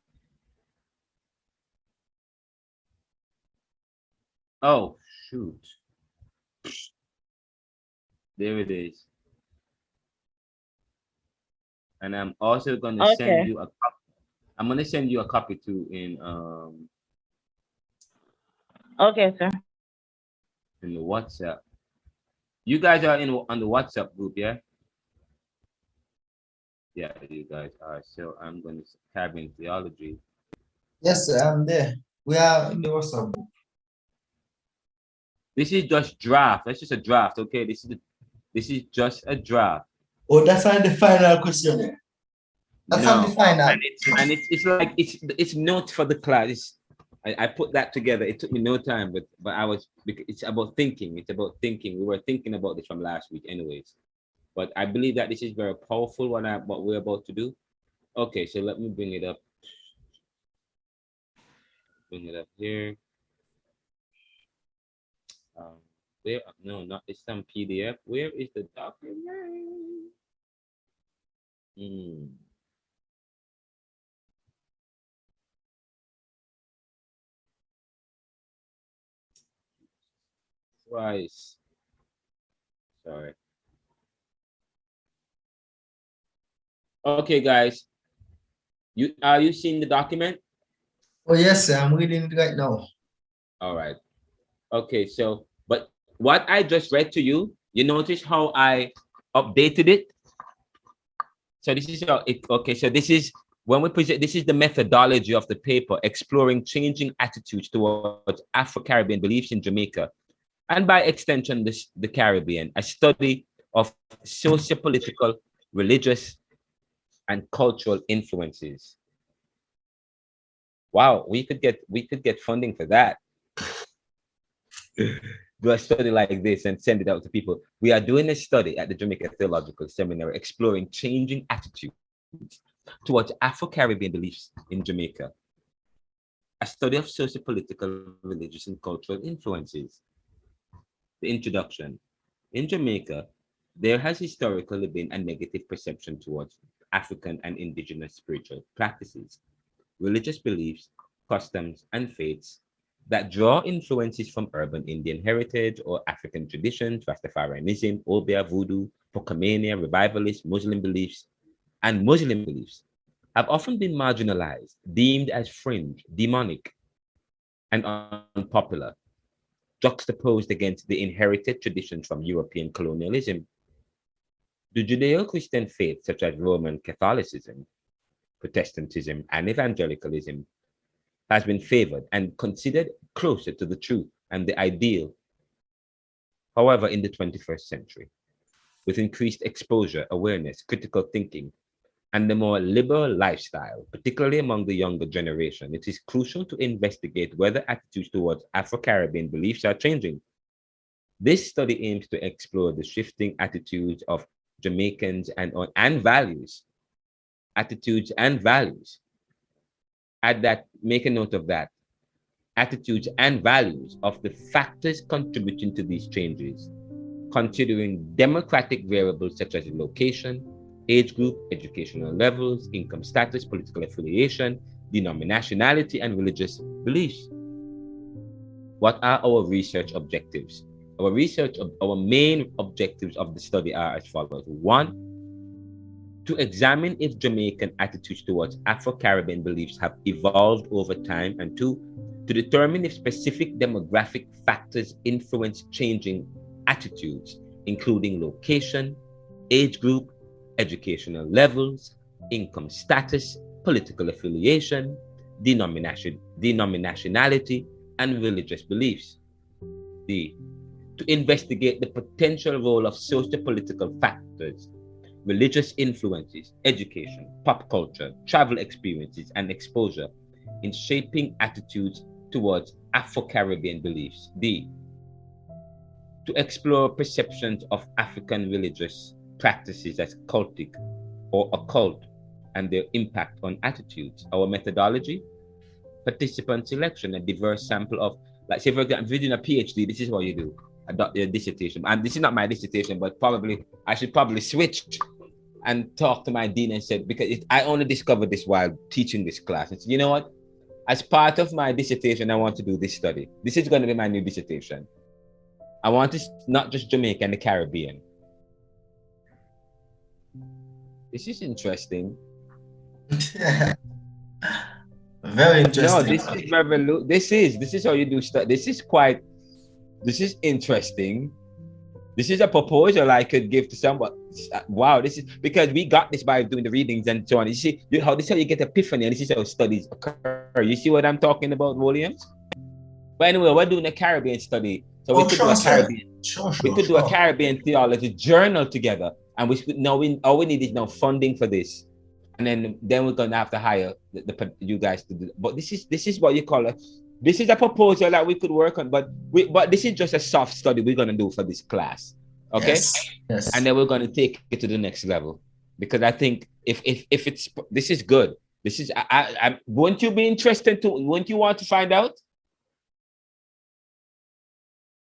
Oh, shoot. There it is. And I'm also going to send you a copy. I'm going to send you a copy too in Okay, sir. In the WhatsApp. You guys are on the WhatsApp group, yeah? Yeah, you guys are. So I'm going to Caribbean Theology. Yes, sir, I'm there. We are in the WhatsApp group. This is just draft. That's just a draft, okay? This is just a draft. Oh, that's not the final question. That's not the final. And it's like it's notes for the class. I put that together. It took me no time, but it's about thinking. It's about thinking. We were thinking about this from last week, anyways. But I believe that this is very powerful. What we're about to do. Okay, so let me bring it up. Bring it up here. Where? No, not this some PDF. Where is the document? Twice. Sorry. Okay, guys. Are you seeing the document? Oh yes, sir. I'm reading it right now. All right. Okay, so but what I just read to you, you notice how I updated it? So this is how it, okay, so this is when we present, this is the methodology of the paper, exploring changing attitudes towards Afro-Caribbean beliefs in Jamaica, and by extension, the Caribbean, a study of socio-political, religious, and cultural influences. Wow, we could get funding for that. Do a study like this and send it out to people. We are doing a study at the Jamaica Theological Seminary exploring changing attitudes towards Afro-Caribbean beliefs in Jamaica. A study of socio-political, religious, and cultural influences. The introduction. In Jamaica, there has historically been a negative perception towards African and indigenous spiritual practices, religious beliefs, customs, and faiths that draw influences from urban Indian heritage or African traditions, Rastafarianism, Obia, Voodoo, Pocomania, revivalist, Muslim beliefs, and Muslim beliefs have often been marginalized, deemed as fringe, demonic, and unpopular, juxtaposed against the inherited traditions from European colonialism. The Judeo-Christian faiths such as Roman Catholicism, Protestantism, and evangelicalism has been favored and considered closer to the truth and the ideal. However, in the 21st century, with increased exposure, awareness, critical thinking, and the more liberal lifestyle, particularly among the younger generation, it is crucial to investigate whether attitudes towards Afro-Caribbean beliefs are changing. This study aims to explore the shifting attitudes of Jamaicans and values. Attitudes and values. Add that, make a note of that. Attitudes and values of the factors contributing to these changes, considering democratic variables such as location, age group, educational levels, income status, political affiliation, denominationality, and religious beliefs. What are our research objectives? Our main objectives of the study are as follows. 1, to examine if Jamaican attitudes towards Afro-Caribbean beliefs have evolved over time, and 2, to determine if specific demographic factors influence changing attitudes, including location, age group, educational levels, income status, political affiliation, denominationality, and religious beliefs. D, to investigate the potential role of socio-political factors, religious influences, education, pop culture, travel experiences, and exposure in shaping attitudes towards Afro-Caribbean beliefs. D, to explore perceptions of African religious practices as cultic or occult and their impact on attitudes. Our methodology, participant selection, a diverse sample of Like say for example, if you're doing a PhD, this is what you do. Your dissertation. And this is not my dissertation, but probably I should probably switch and talk to my dean and said, because I only discovered this while teaching this class. And said, you know what? As part of my dissertation, I want to do this study. This is going to be my new dissertation. I want to not just Jamaica and the Caribbean. This is interesting. Very interesting. No, this is how you do stuff. This is interesting. This is a proposal I could give to someone. Wow, this is because we got this by doing the readings and so on. You see how this is how you get epiphany, and this is how studies occur. You see what I'm talking about, Williams? But anyway, we're doing a Caribbean study, so we could do a Caribbean. We could do a Caribbean theology journal together, and all we need is now funding for this, and then we're gonna have to hire you guys to do. But this is what you call it. This is a proposal that we could work on, but this is just a soft study we're gonna do for this class, okay? Yes. And then we're gonna take it to the next level, because I think if it's this is good. This is I won't you be interested to? Won't you want to find out?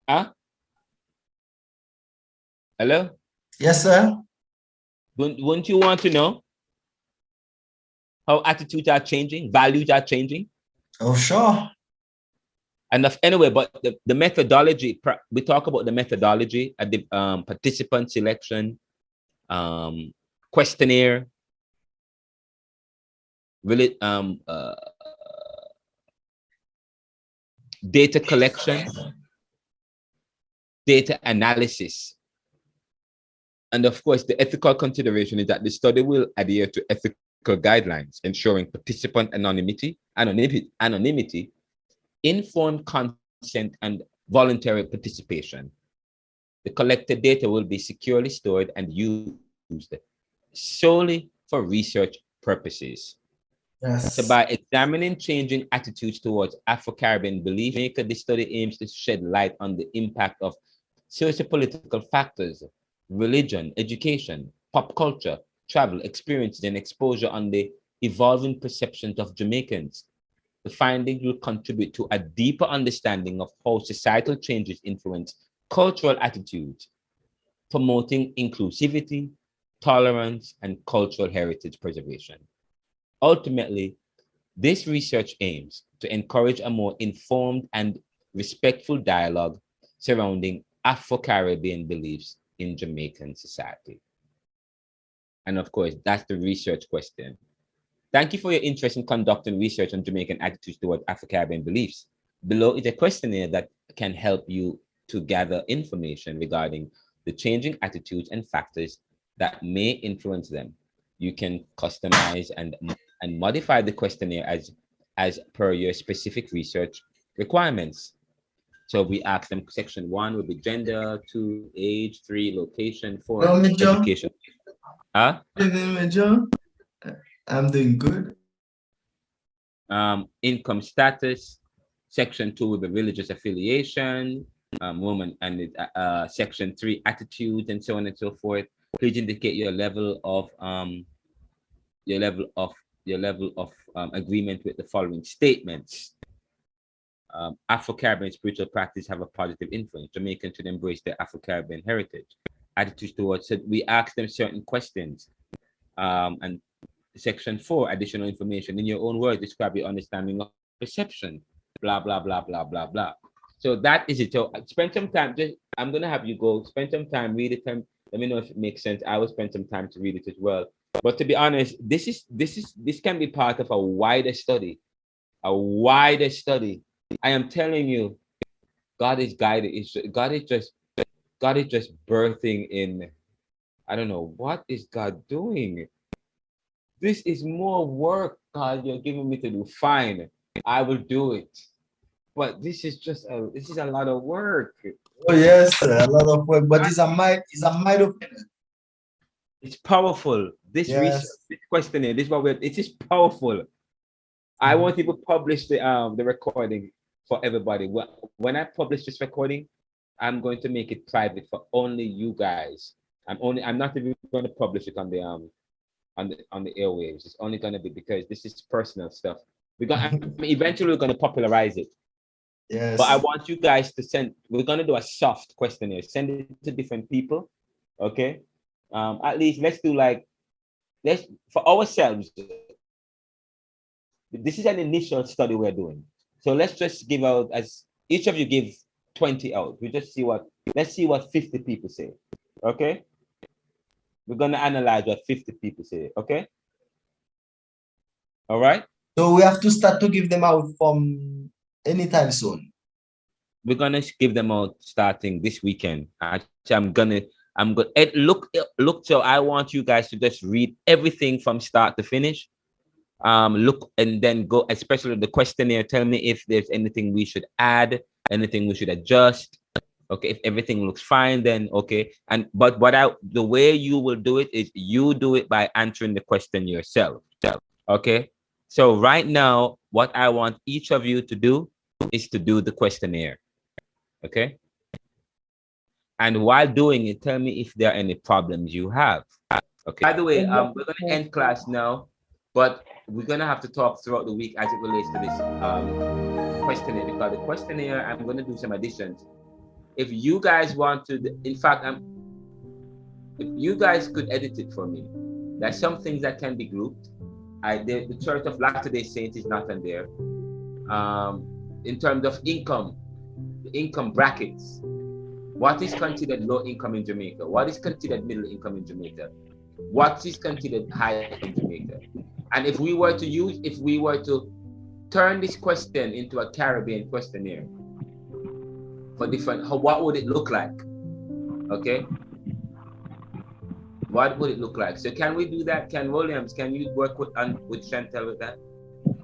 Huh? Hello? Yes, sir. Wouldn't you want to know how attitudes are changing, values are changing? Oh, sure. Anyway, but the methodology, we talk about the methodology at the participant selection, questionnaire, really, data collection, data analysis. And of course, the ethical consideration is that the study will adhere to ethical guidelines, ensuring participant anonymity, informed consent, and voluntary participation. The collected data will be securely stored and used solely for research purposes. Yes. So by examining changing attitudes towards Afro-Caribbean belief, this study aims to shed light on the impact of socio-political factors, religion, education, pop culture, travel, experiences, and exposure on the evolving perceptions of Jamaicans. The findings will contribute to a deeper understanding of how societal changes influence cultural attitudes, promoting inclusivity, tolerance, and cultural heritage preservation. Ultimately, this research aims to encourage a more informed and respectful dialogue surrounding Afro-Caribbean beliefs in Jamaican society. And of course, that's the research question. Thank you for your interest in conducting research on Jamaican attitudes toward Afro-Caribbean beliefs. Below is a questionnaire that can help you to gather information regarding the changing attitudes and factors that may influence them. You can customize and modify the questionnaire as per your specific research requirements. So we ask them, section 1 will be gender, 2, age, 3, location, 4, education. Huh? I'm doing good. Income status. Section 2 will be religious affiliation, woman, and section 3 attitudes, and so on and so forth. Please indicate your level of agreement with the following statements. Afro-Caribbean spiritual practice have a positive influence. Jamaicans should embrace their Afro-Caribbean heritage. Attitudes towards it. We ask them certain questions. And section 4, additional information. In your own words, describe your understanding of perception. Blah, blah, blah, blah, blah, blah. So that is it. So spend some time. I'm going to have you go spend some time, read it. Let me know if it makes sense. I will spend some time to read it as well. But to be honest, this can be part of a wider study. A wider study. I am telling you, God is guiding. God is just birthing in. I don't know, what is God doing? This is more work, God, you're giving me to do. Fine, I will do it. But this is a lot of work. Oh yes, a lot of work, but it's a might opinion. It's powerful. This research, this questionnaire, it is powerful. I won't even publish the recording for everybody. When I publish this recording, I'm going to make it private for only you guys. I'm not even going to publish it on the airwaves. It's only going to be because this is personal stuff. Eventually we're going to popularize it. Yes. But I want you guys to send, we're going to do a soft questionnaire. Send it to different people. Okay. At least let's do like, let's, for ourselves, this is an initial study we're doing. So let's just give out, as each of you give 20 out. We just see what, let's see what 50 people say. Okay. We're going to analyze what 50 people say. Okay. All right. So we have to start to give them out from anytime soon. We're gonna give them out starting this weekend. Actually, I'm gonna look. So I want you guys to just read everything from start to finish. Look and then go, especially the questionnaire. Tell me if there's anything we should add, anything we should adjust. Okay, if everything looks fine, then okay. But the way you will do it is you do it by answering the question yourself. Okay. So right now, what I want each of you to do is to do the questionnaire. Okay. And while doing it, tell me if there are any problems you have. Okay. By the way, we're going to end class now, but we're going to have to talk throughout the week as it relates to this questionnaire, because the questionnaire, I'm going to do some additions. If you guys want to, in fact, if you guys could edit it for me, there's some things that can be grouped. The Church of Latter-day Saints is not on there. In terms of income, the income brackets, what is considered low income in Jamaica? What is considered middle income in Jamaica? What is considered high in Jamaica? And if we were to turn this question into a Caribbean questionnaire for different, what would it look like? Okay. What would it look like? So can we do that? Can Williams, can you work with Chantel with that?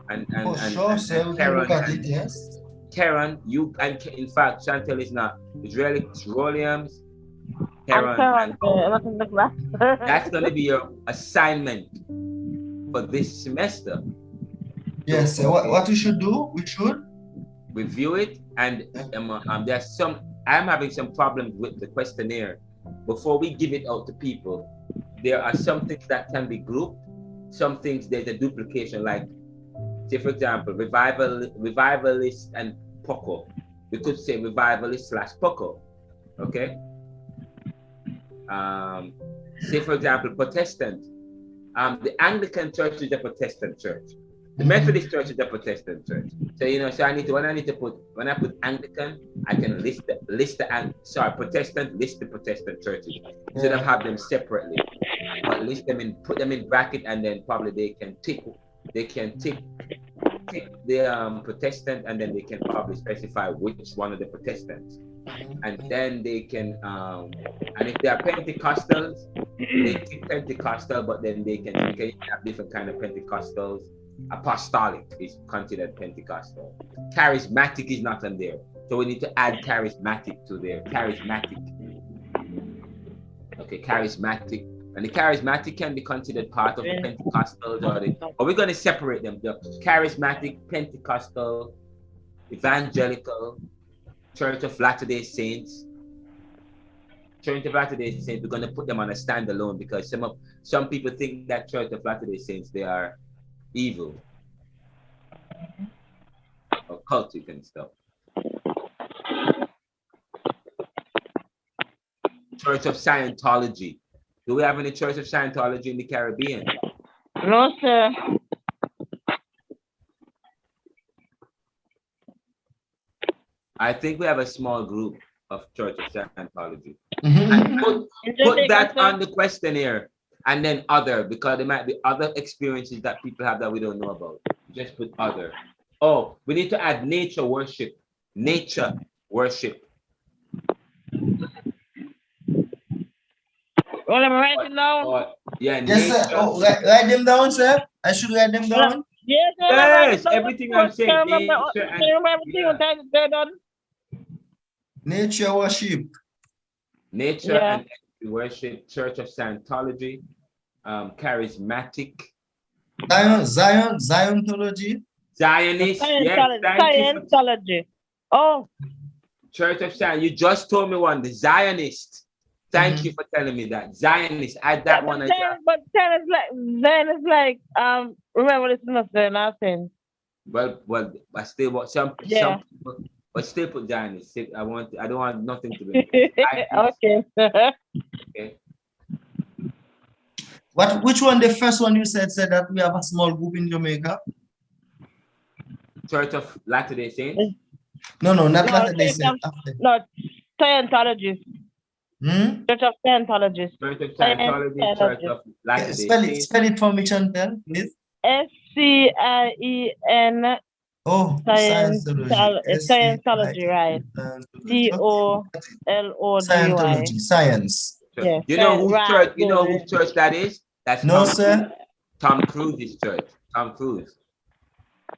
And sure, sir. We can look at it, yes. Karen, you, and in fact, Chantel is not. It's really Williams, Karen. That's going to be your assignment for this semester. Yes, sir. What we should do? We should review it, and there's some. I'm having some problems with the questionnaire. Before we give it out to people, there are some things that can be grouped. Some things there's a duplication, like, say for example, revivalist and Poco. We could say revivalist / Poco. Okay. Say for example, Protestant. The Anglican Church is a Protestant church. The Methodist Church is a Protestant church. So so when I put Anglican, I can Protestant, list the Protestant churches instead of have them separately. But list them and put them in bracket, and then probably they can tick the Protestant, and then they can probably specify which one of the Protestants. And then they can and if they are Pentecostals, they tick Pentecostal, but then they can have different kind of Pentecostals. Apostolic is considered Pentecostal. Charismatic is not on there, so we need to add charismatic to there. Charismatic. Okay, charismatic. And the charismatic can be considered part of the Pentecostals, or we're going to separate them. The charismatic, Pentecostal, evangelical, Church of Latter-day Saints. Church of Latter-day Saints, we're going to put them on a standalone, because some people think that Church of Latter-day Saints, they are evil, occultic and stuff. Church of Scientology. Do we have any Church of Scientology in the Caribbean? No, sir. I think we have a small group of Church of Scientology. And put that on the questionnaire, and then other, because there might be other experiences that people have that we don't know about. Just put other. Oh, we need to add nature worship. Nature worship. Well, I'm writing down. Yeah, yes, sir. Oh, write them down, sir. I should write them down. Yes, sir. Yes, everything I'm saying. Nature worship. Nature and worship. Church of Scientology. Charismatic. Ziontology. Zionist. Yes, Scientology. Oh. Church of Zion. You just told me one. The Zionist. Thank you for telling me that. Zionist. Add that one. But Zion is like remember this is not nothing. Well, I still want some But still put Zionist. I don't want nothing to do with Okay. Okay. Which one? The first one you said that we have a small group in Jamaica. Church of Latter-day Saints. No, not Latter-day Saints. No, Scientologists. Church of Scientologists. Church of Scientology. Church of Latter-day Saints. Spell it for me, Chantel, please. SCIEN. Oh, Scientology, right? COLOGY. Scientology, science. Yes. You know whose church? You know whose church that is? That's no, sir. Tom Cruise's church. Tom Cruise.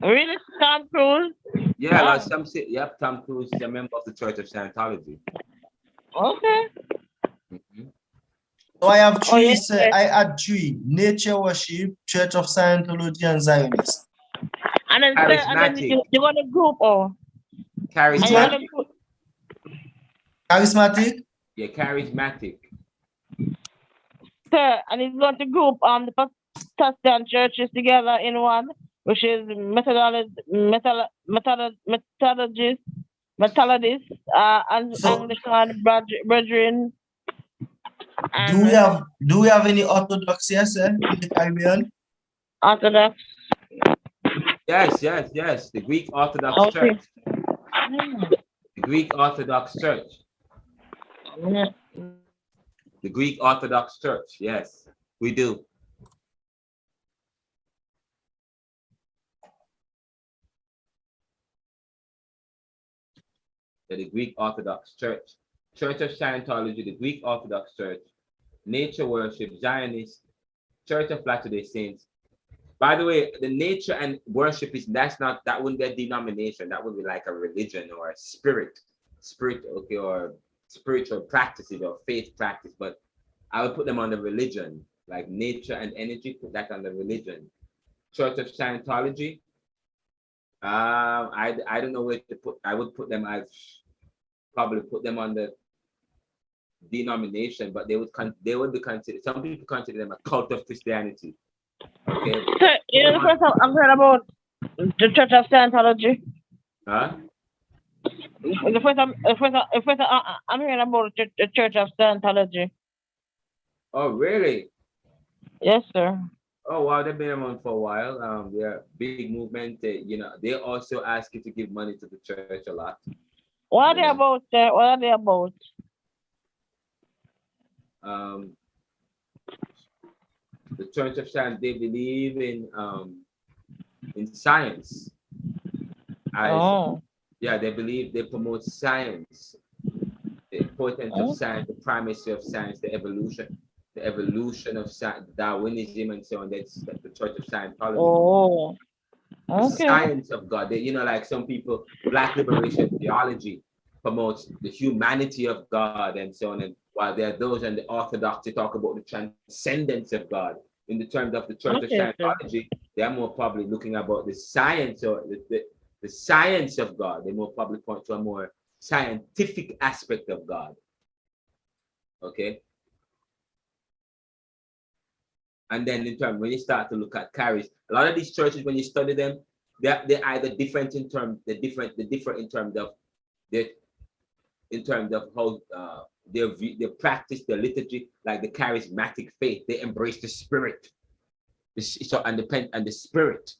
Really, Tom Cruise? Yeah, like some say. Yep, Tom Cruise is a member of the Church of Scientology. Okay. So I have three. Sir. I add three: nature worship, Church of Scientology, and Zionist. And then, you want a group or? Charismatic. Charismatic? Yeah, charismatic. Sir, and it's going to group the Protestant churches together in one, which is Methodist, and Anglican Brethren. Do we have any Orthodox here, sir, in the Caribbean? Orthodox. Yes. The Greek Orthodox Church. The Greek Orthodox Church. The Greek Orthodox Church. Yes, we do. The Greek Orthodox Church. Church of Scientology, the Greek Orthodox Church, nature worship, Zionist, Church of Latter-day Saints. By the way, the nature and worship that wouldn't be a denomination. That would be like a religion or a spirit, okay, or spiritual practices or faith practice. But I would put them under religion, like nature and energy. Put that under religion. Church of Scientology. I don't know where to put. I would put them as probably put them under denomination, but they would be considered. Some people consider them a cult of Christianity. Okay. Sir, you know the first time I'm hearing about the Church of Scientology. Huh? The first time I'm hearing about the Church of Scientology. Oh, really? Yes, sir. Oh, wow, they've been around for a while. They're a big movement. They also ask you to give money to the church a lot. What are they about, sir? What are they about? The Church of Science, they believe in science. Yeah, they promote science, the importance of science, the primacy of science, the evolution of science, Darwinism, and so on. That's the Church of Scientology. Oh, okay. The science of God. Like some people, Black liberation theology promotes the humanity of God and so on. And while there are those in the Orthodox to talk about the transcendence of God, in the terms of the Church of Scientology, they are more probably looking about the science or the science of God. They more probably point to a more scientific aspect of God. Okay. And then in terms, when you start to look at charis, a lot of these churches, when you study them, they're either different in terms, they're different in terms of how they practice the liturgy, like the charismatic faith. They embrace the spirit, and the spirit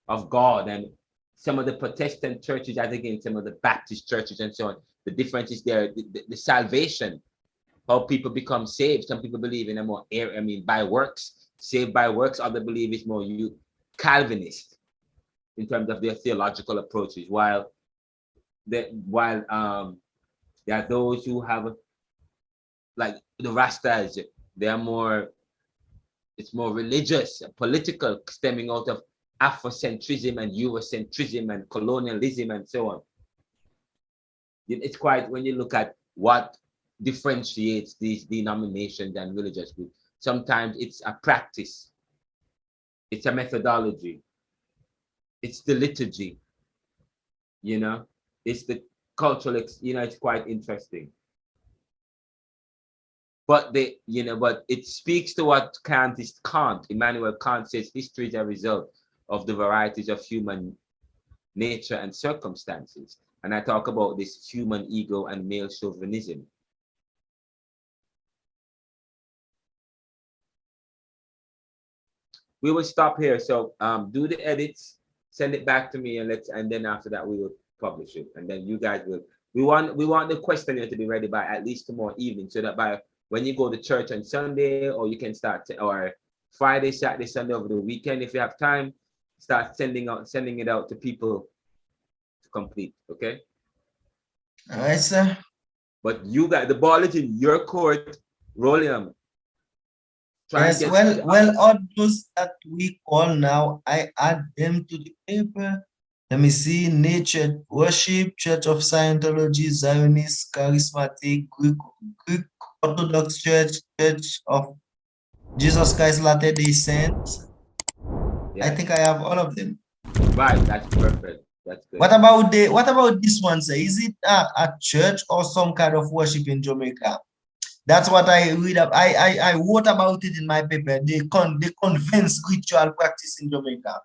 of God. And some of the Protestant churches, I think in some of the Baptist churches and so on, the difference is there, the salvation, how people become saved. Some people believe in a more by works, saved by works. Other believe it's more Calvinist in terms of their theological approaches. While there are those who have, like the Rastas, it's more religious, political, stemming out of Afrocentrism and Eurocentrism and colonialism and so on. It's quite, when you look at what differentiates these denominations and religious groups, sometimes it's a practice, it's a methodology, it's the liturgy, it's the cultural, it's quite interesting. But but it speaks to what Immanuel Kant says, history is a result of the varieties of human nature and circumstances. And I talk about this human ego and male chauvinism. We will stop here. So do the edits, send it back to me, and then after that we will publish it. And then you guys will. We want the questionnaire to be ready by at least tomorrow evening, so that by when you go to church on Sunday, or you can start or Friday, Saturday, Sunday over the weekend, if you have time, start sending it out to people to complete. Okay. All right, sir. But you got the ball is in your court, William. Yes, well, all those that we call now, I add them to the paper. Let me see: Nature Worship, Church of Scientology, Zionist, Charismatic, Greek Orthodox Church, Church of Jesus Christ Latter-day Saints. Yeah. I think I have all of them. Right, that's perfect. That's good. What about this one, sir? Is it a church or some kind of worship in Jamaica? That's what I read up. I wrote about it in my paper. They convince ritual practice in Jamaica.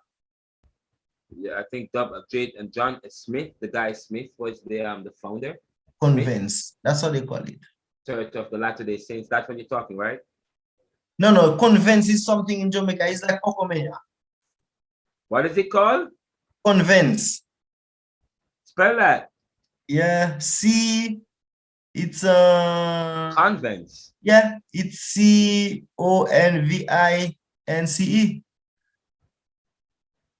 Yeah, I think Jade and John Smith, the guy Smith, was the founder. Convince. Smith. That's what they call it. Church of the Latter-day Saints. That's what you're talking, right? No. Convince is something in Jamaica. It's like Kokomea. What is it called? Convince. Spell that. Yeah. It's Convents. Yeah, it's CONVINCE.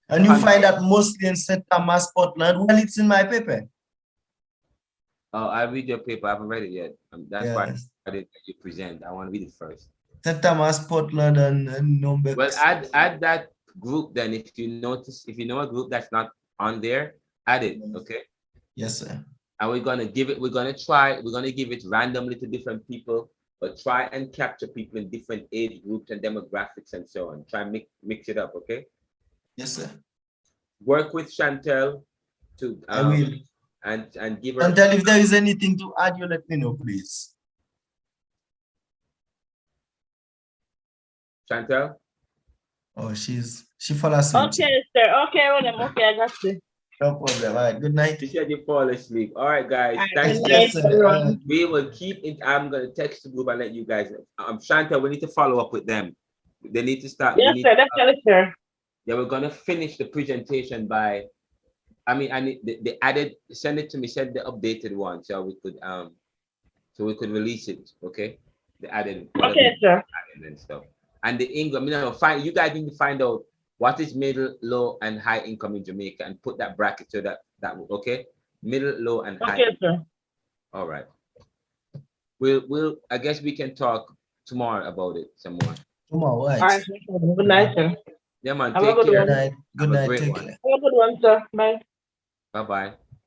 And you find that mostly in St. Thomas, Portland. Well, it's in my paper. Oh, I read your paper. I haven't read it yet. That's why I didn't let you present. I want to read it first. St. Thomas, Portland, and Number. Well, add that group then. If you know a group that's not on there, add it. Okay. Yes, sir. And we're gonna give it randomly to different people, but try and capture people in different age groups and demographics and so on. Try and mix it up, okay? Yes, sir. Work with Chantel to I will. And give her. Chantel, if there is anything to add, you let me know, please. Chantel? Oh, she fell asleep. Okay, sir. Okay, William. Okay, I got you. No problem. All right. Good night. You said you fall asleep. All right, guys. Thanks. Yes, sir. We will keep it. I'm gonna text the group and let you guys know. Chantel, we need to follow up with them. They need to start. Yes, sir. Definitely, sir. Yeah, we're gonna finish the presentation by. They added. Send it to me. Send the updated one so we could release it. Okay. They added. Okay, sir. And stuff. And the income. You guys need to find out what is middle, low, and high income in Jamaica, and put that bracket so that okay, middle, low, and high. Okay, sir. All right. We'll. I guess we can talk tomorrow about it some more. Tomorrow, right? All right. Good night, sir. Yeah, man. Take care. Good night. Good night. Take care. Have a good one, sir. Bye. Bye-bye.